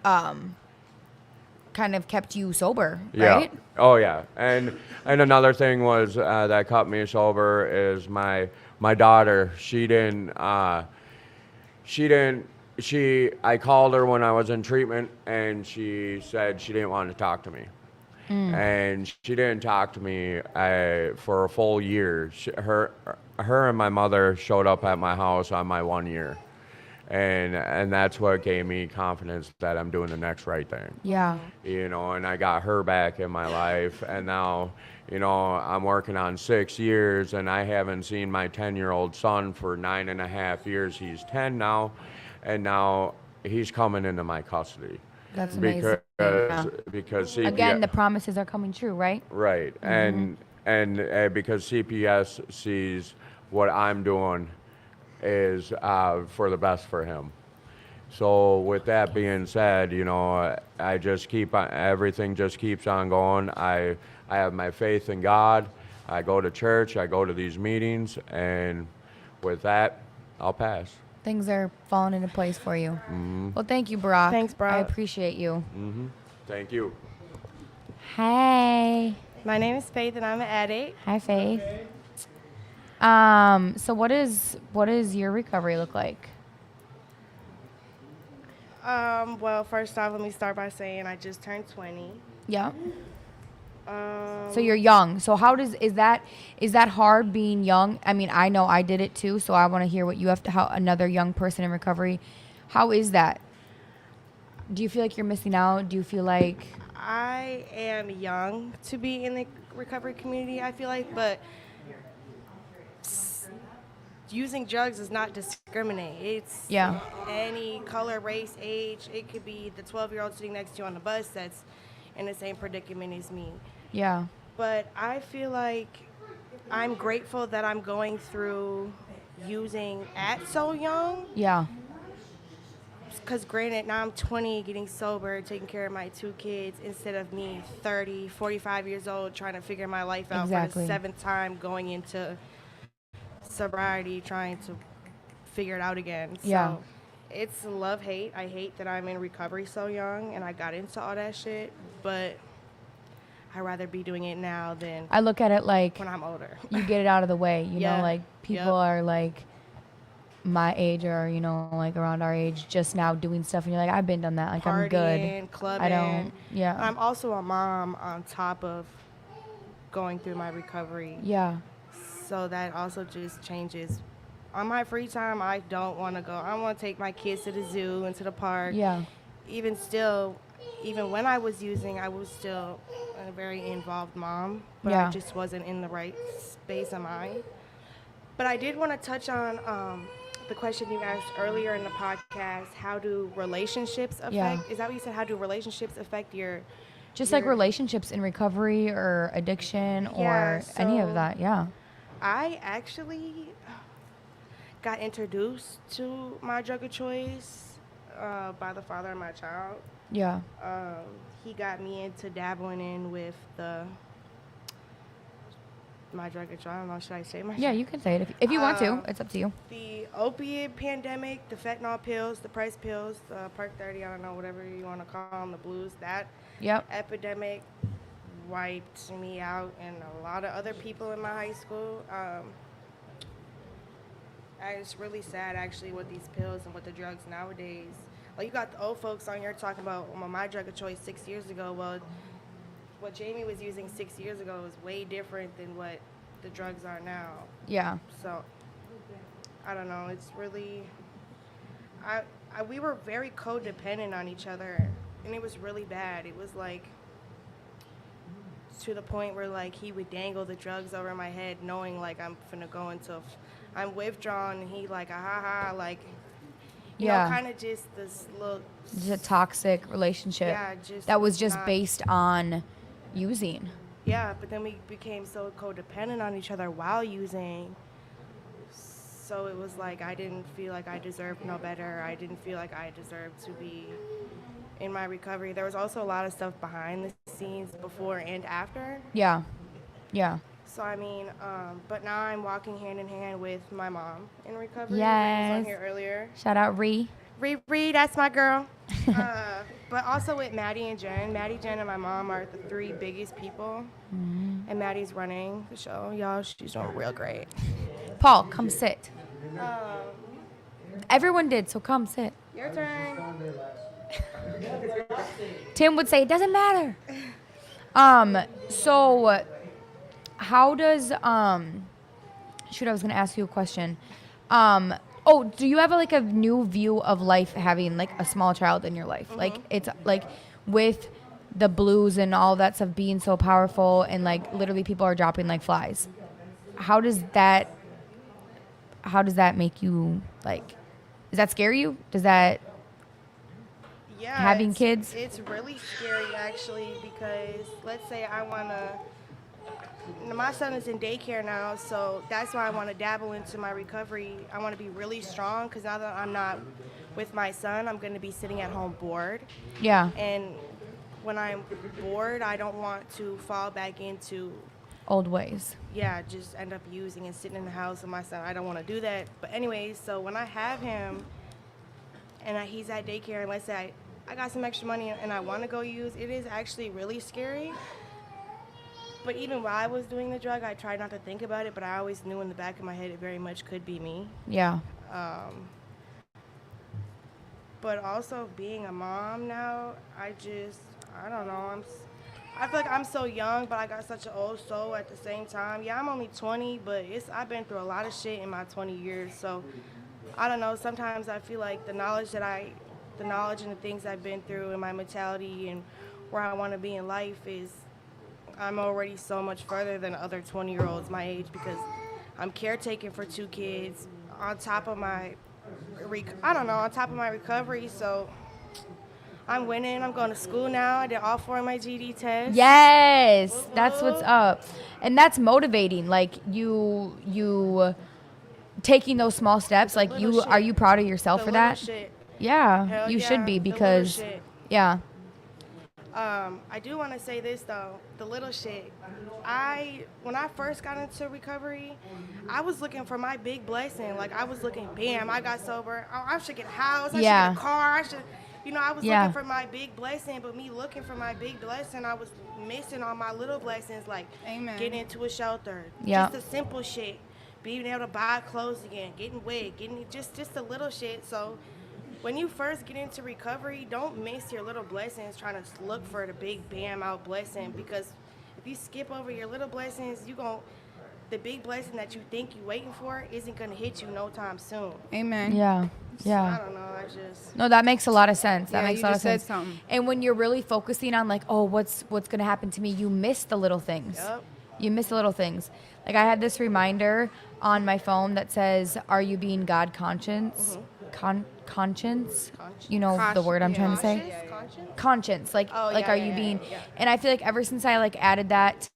A: kind of kept you sober, right?
N: Yeah. Oh yeah. And another thing was that kept me sober is my daughter. I called her when I was in treatment, and she said she didn't want to talk to me. And she didn't talk to me for a full year. Her and my mother showed up at my house on my 1 year. And that's what gave me confidence that I'm doing the next right thing.
A: Yeah.
N: And I got her back in my life, and now, I'm working on 6 years, and I haven't seen my 10-year-old son for 9.5 years. He's 10 now, and now he's coming into my custody.
A: That's amazing.
N: Because
A: again, the promises are coming true, right?
N: Right. And because CPS sees what I'm doing is for the best for him. So with that being said, I just everything just keeps on going. I have my faith in God. I go to church. I go to these meetings, and with that, I'll pass.
A: Things are falling into place for you. Well, thank you, Brock.
G: Thanks, Brock.
A: I appreciate you.
N: Thank you.
A: Hey.
O: My name is Faith, and I'm an addict.
A: Hi, Faith. So what does your recovery look like?
O: Well, first off, let me start by saying I just turned 20.
A: Yeah. So you're young. So is that hard being young? I mean, I know I did it too, so I want to hear what you have to, how another young person in recovery, how is that? Do you feel like you're missing out? Do you feel like
O: I am young to be in the recovery community, I feel like, but using drugs does not discriminate. It's any color, race, age. It could be the 12-year-old sitting next to you on the bus that's in the same predicament as me.
A: Yeah.
O: But I feel like I'm grateful that I'm going through using at so young.
A: Yeah.
O: Because granted, now I'm 20, getting sober, taking care of my 2 kids, instead of me 30, 45 years old, trying to figure my life out for the 7th time, going into sobriety, trying to figure it out again. So it's love-hate. I hate that I'm in recovery so young, and I got into all that shit, but I'd rather be doing it now than
A: I look at it like
O: when I'm older.
A: You get it out of the way, you know, like people are like my age or, like around our age just now doing stuff, and you're like, I've been done that. Like,
O: partying,
A: I'm good.
O: Clubbing.
A: I don't,
O: I'm also a mom on top of going through my recovery.
A: Yeah.
O: So that also just changes. On my free time, I don't want to go. I want to take my kids to the zoo and to the park.
A: Yeah.
O: Even when I was using, I was still a very involved mom, but I just wasn't in the right space of mind. But I did want to touch on the question you asked earlier in the podcast, how do relationships affect?
A: Yeah.
O: Is that what you said? How do relationships affect your?
A: Just like relationships in recovery or addiction or any of that. Yeah.
O: I actually got introduced to my drug of choice by the father of my child.
A: Yeah.
O: He got me into dabbling in with my drug of choice. I don't know, should I say my?
A: Yeah, you can say it if you want to. It's up to you.
O: The opiate pandemic, the fentanyl pills, the price pills, the Park 30, I don't know, whatever you want to call them, the blues, that epidemic wiped me out and a lot of other people in my high school. It's really sad, actually, with these pills and with the drugs nowadays. Like, you got the old folks on here talking about, well, my drug of choice 6 years ago. Well, what Jamie was using 6 years ago is way different than what the drugs are now.
A: Yeah.
O: So, I don't know. It's really, we were very codependent on each other, and it was really bad. It was like, to the point where, like, he would dangle the drugs over my head knowing, like, I'm finna go into, I'm withdrawn, and he, like, like, you know, kind of just this little.
A: Just a toxic relationship.
O: Yeah, just.
A: That was just based on using.
O: Yeah, but then we became so codependent on each other while using. So it was like I didn't feel like I deserved no better. I didn't feel like I deserved to be in my recovery. There was also a lot of stuff behind the scenes before and after.
A: Yeah. Yeah.
O: So, I mean, but now I'm walking hand in hand with my mom in recovery.
A: Yes.
O: Ree was on here earlier.
A: Shout out Ree.
O: Ree, that's my girl. But also with Maddie and Jen. Maddie, Jen, and my mom are the three biggest people.
A: Mm-hmm.
O: And Maddie's running the show. Y'all, she's doing real great.
A: Paul, come sit. Everyone did, so come sit.
O: Your turn.
A: Tim would say, it doesn't matter. So how does, I was going to ask you a question. Do you have a new view of life having like a small child in your life?
O: Mm-hmm.
A: Like it's like with the blues and all that stuff being so powerful and like literally people are dropping like flies. How does that make you like, does that scare you? Does that, having kids?
O: It's really scary actually, because let's say I want to, my son is in daycare now, so that's why I want to dabble into my recovery. I want to be really strong, because now that I'm not with my son, I'm going to be sitting at home bored.
A: Yeah.
O: And when I'm bored, I don't want to fall back into
A: old ways.
O: Yeah, just end up using and sitting in the house with my son. I don't want to do that. But anyways, so when I have him and he's at daycare, and let's say I got some extra money and I want to go use, it is actually really scary. But even while I was doing the drug, I tried not to think about it, but I always knew in the back of my head it very much could be me.
A: Yeah.
O: But also being a mom now, I don't know. I feel like I'm so young, but I got such an old soul at the same time. Yeah, I'm only 20, but I've been through a lot of shit in my 20 years. So I don't know. Sometimes I feel like the knowledge and the things I've been through and my mentality and where I want to be in life is, I'm already so much further than other 20-year-olds my age, because I'm caretaking for 2 kids on top of my, on top of my recovery. So I'm winning. I'm going to school now. I did all 4 of my GED tests.
A: Yes, that's what's up. And that's motivating. Like you taking those small steps, like are you proud of yourself for that?
O: Shit.
A: Yeah,
O: Hell
A: you
O: yeah,
A: should be,
O: the
A: because
O: little shit.
A: yeah.
O: I do want to say this though, the little shit. When I first got into recovery, I was looking for my big blessing. Like I was looking, bam, I got sober. I should get a house. I should get a car. I was looking for my big blessing. But me looking for my big blessing, I was missing all my little blessings, like getting into a shelter, just the simple shit, being able to buy clothes again, getting wet, getting just the little shit. So when you first get into recovery, don't miss your little blessings trying to look for the big bam out blessing, because if you skip over your little blessings, the big blessing that you think you're waiting for isn't going to hit you no time soon.
H: Amen.
A: Yeah.
O: So,
A: Yeah.
O: I don't know.
A: No, that makes a lot of sense. That
H: Yeah,
A: makes
H: you
A: a lot
H: just
A: of sense.
H: said something.
A: And when you're really focusing on like, oh, what's going to happen to me, you miss the little things.
O: Yep.
A: You miss the little things. Like I had this reminder on my phone that says, "Are you being God conscious?" Conscience. You know the word I'm trying to say. Conscience. Like are you being? And I feel like ever since I like added that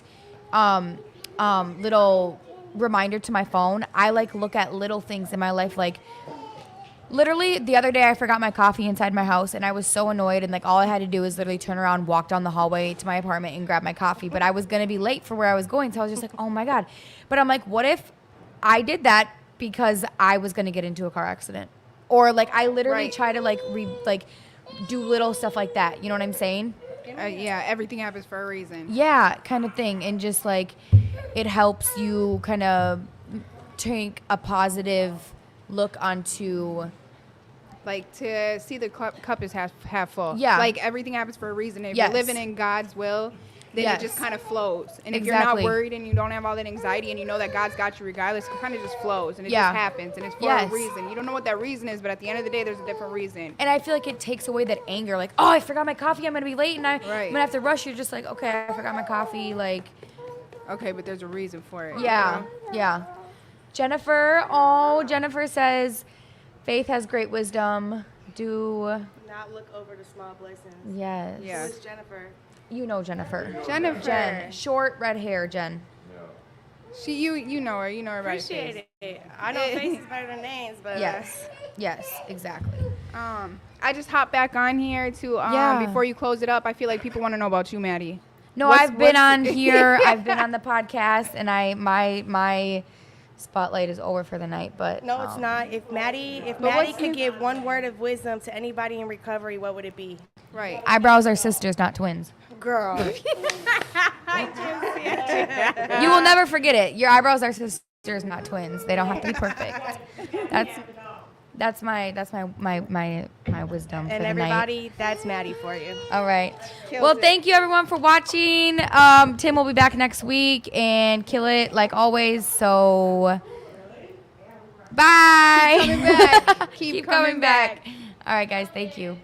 A: little reminder to my phone, I like look at little things in my life. Like literally the other day I forgot my coffee inside my house and I was so annoyed, and like all I had to do was literally turn around, walk down the hallway to my apartment and grab my coffee, but I was going to be late for where I was going, so I was just like, oh my God. But I'm like, what if I did that because I was going to get into a car accident? Or like I literally try to like do little stuff like that, you know what I'm saying?
H: Yeah, everything happens for a reason.
A: Yeah, kind of thing. And just like it helps you kind of take a positive look onto,
H: like, to see the cup is half full.
A: Yeah.
H: Like everything happens for a reason. If you're living in God's will, then it just kind of flows. And if you're not worried and you don't have all that anxiety and you know that God's got you regardless, it kind of just flows and it just happens and it's for a reason. You don't know what that reason is, but at the end of the day, there's a different reason.
A: And I feel like it takes away that anger. Like, oh, I forgot my coffee. I'm going to be late and I'm going to have to rush. You're just like, okay, I forgot my coffee. Like,
H: okay, but there's a reason for it.
A: Yeah, yeah. Jennifer says, Faith has great wisdom. Do
O: not look over the small blessings.
A: Yes.
H: Yeah.
O: Who's Jennifer?
A: You know Jennifer.
H: Jen.
A: Short red hair, Jen.
H: You know her. You know her by
O: Appreciate
H: face.
O: it. I know faces better than names, but
A: Yes, exactly.
H: I just hopped back on here to before you close it up. I feel like people want to know about you, Maddie.
A: No, I've been on here. I've been on the podcast, and my spotlight is over for the night. But
O: no, it's not. If Maddie could give one word of wisdom to anybody in recovery, what would it be?
H: Right.
A: Eyebrows are sisters, not twins.
O: Girl.
A: You will never forget it. Your eyebrows are sisters, not twins. They don't have to be perfect. That's my wisdom for the
O: and
A: night.
O: everybody, that's Maddie for you.
A: All right. Well, thank you everyone for watching. Tim will be back next week and kill it like always. So bye.
H: Keep coming back.
A: Keep coming back. All right, guys. Thank you.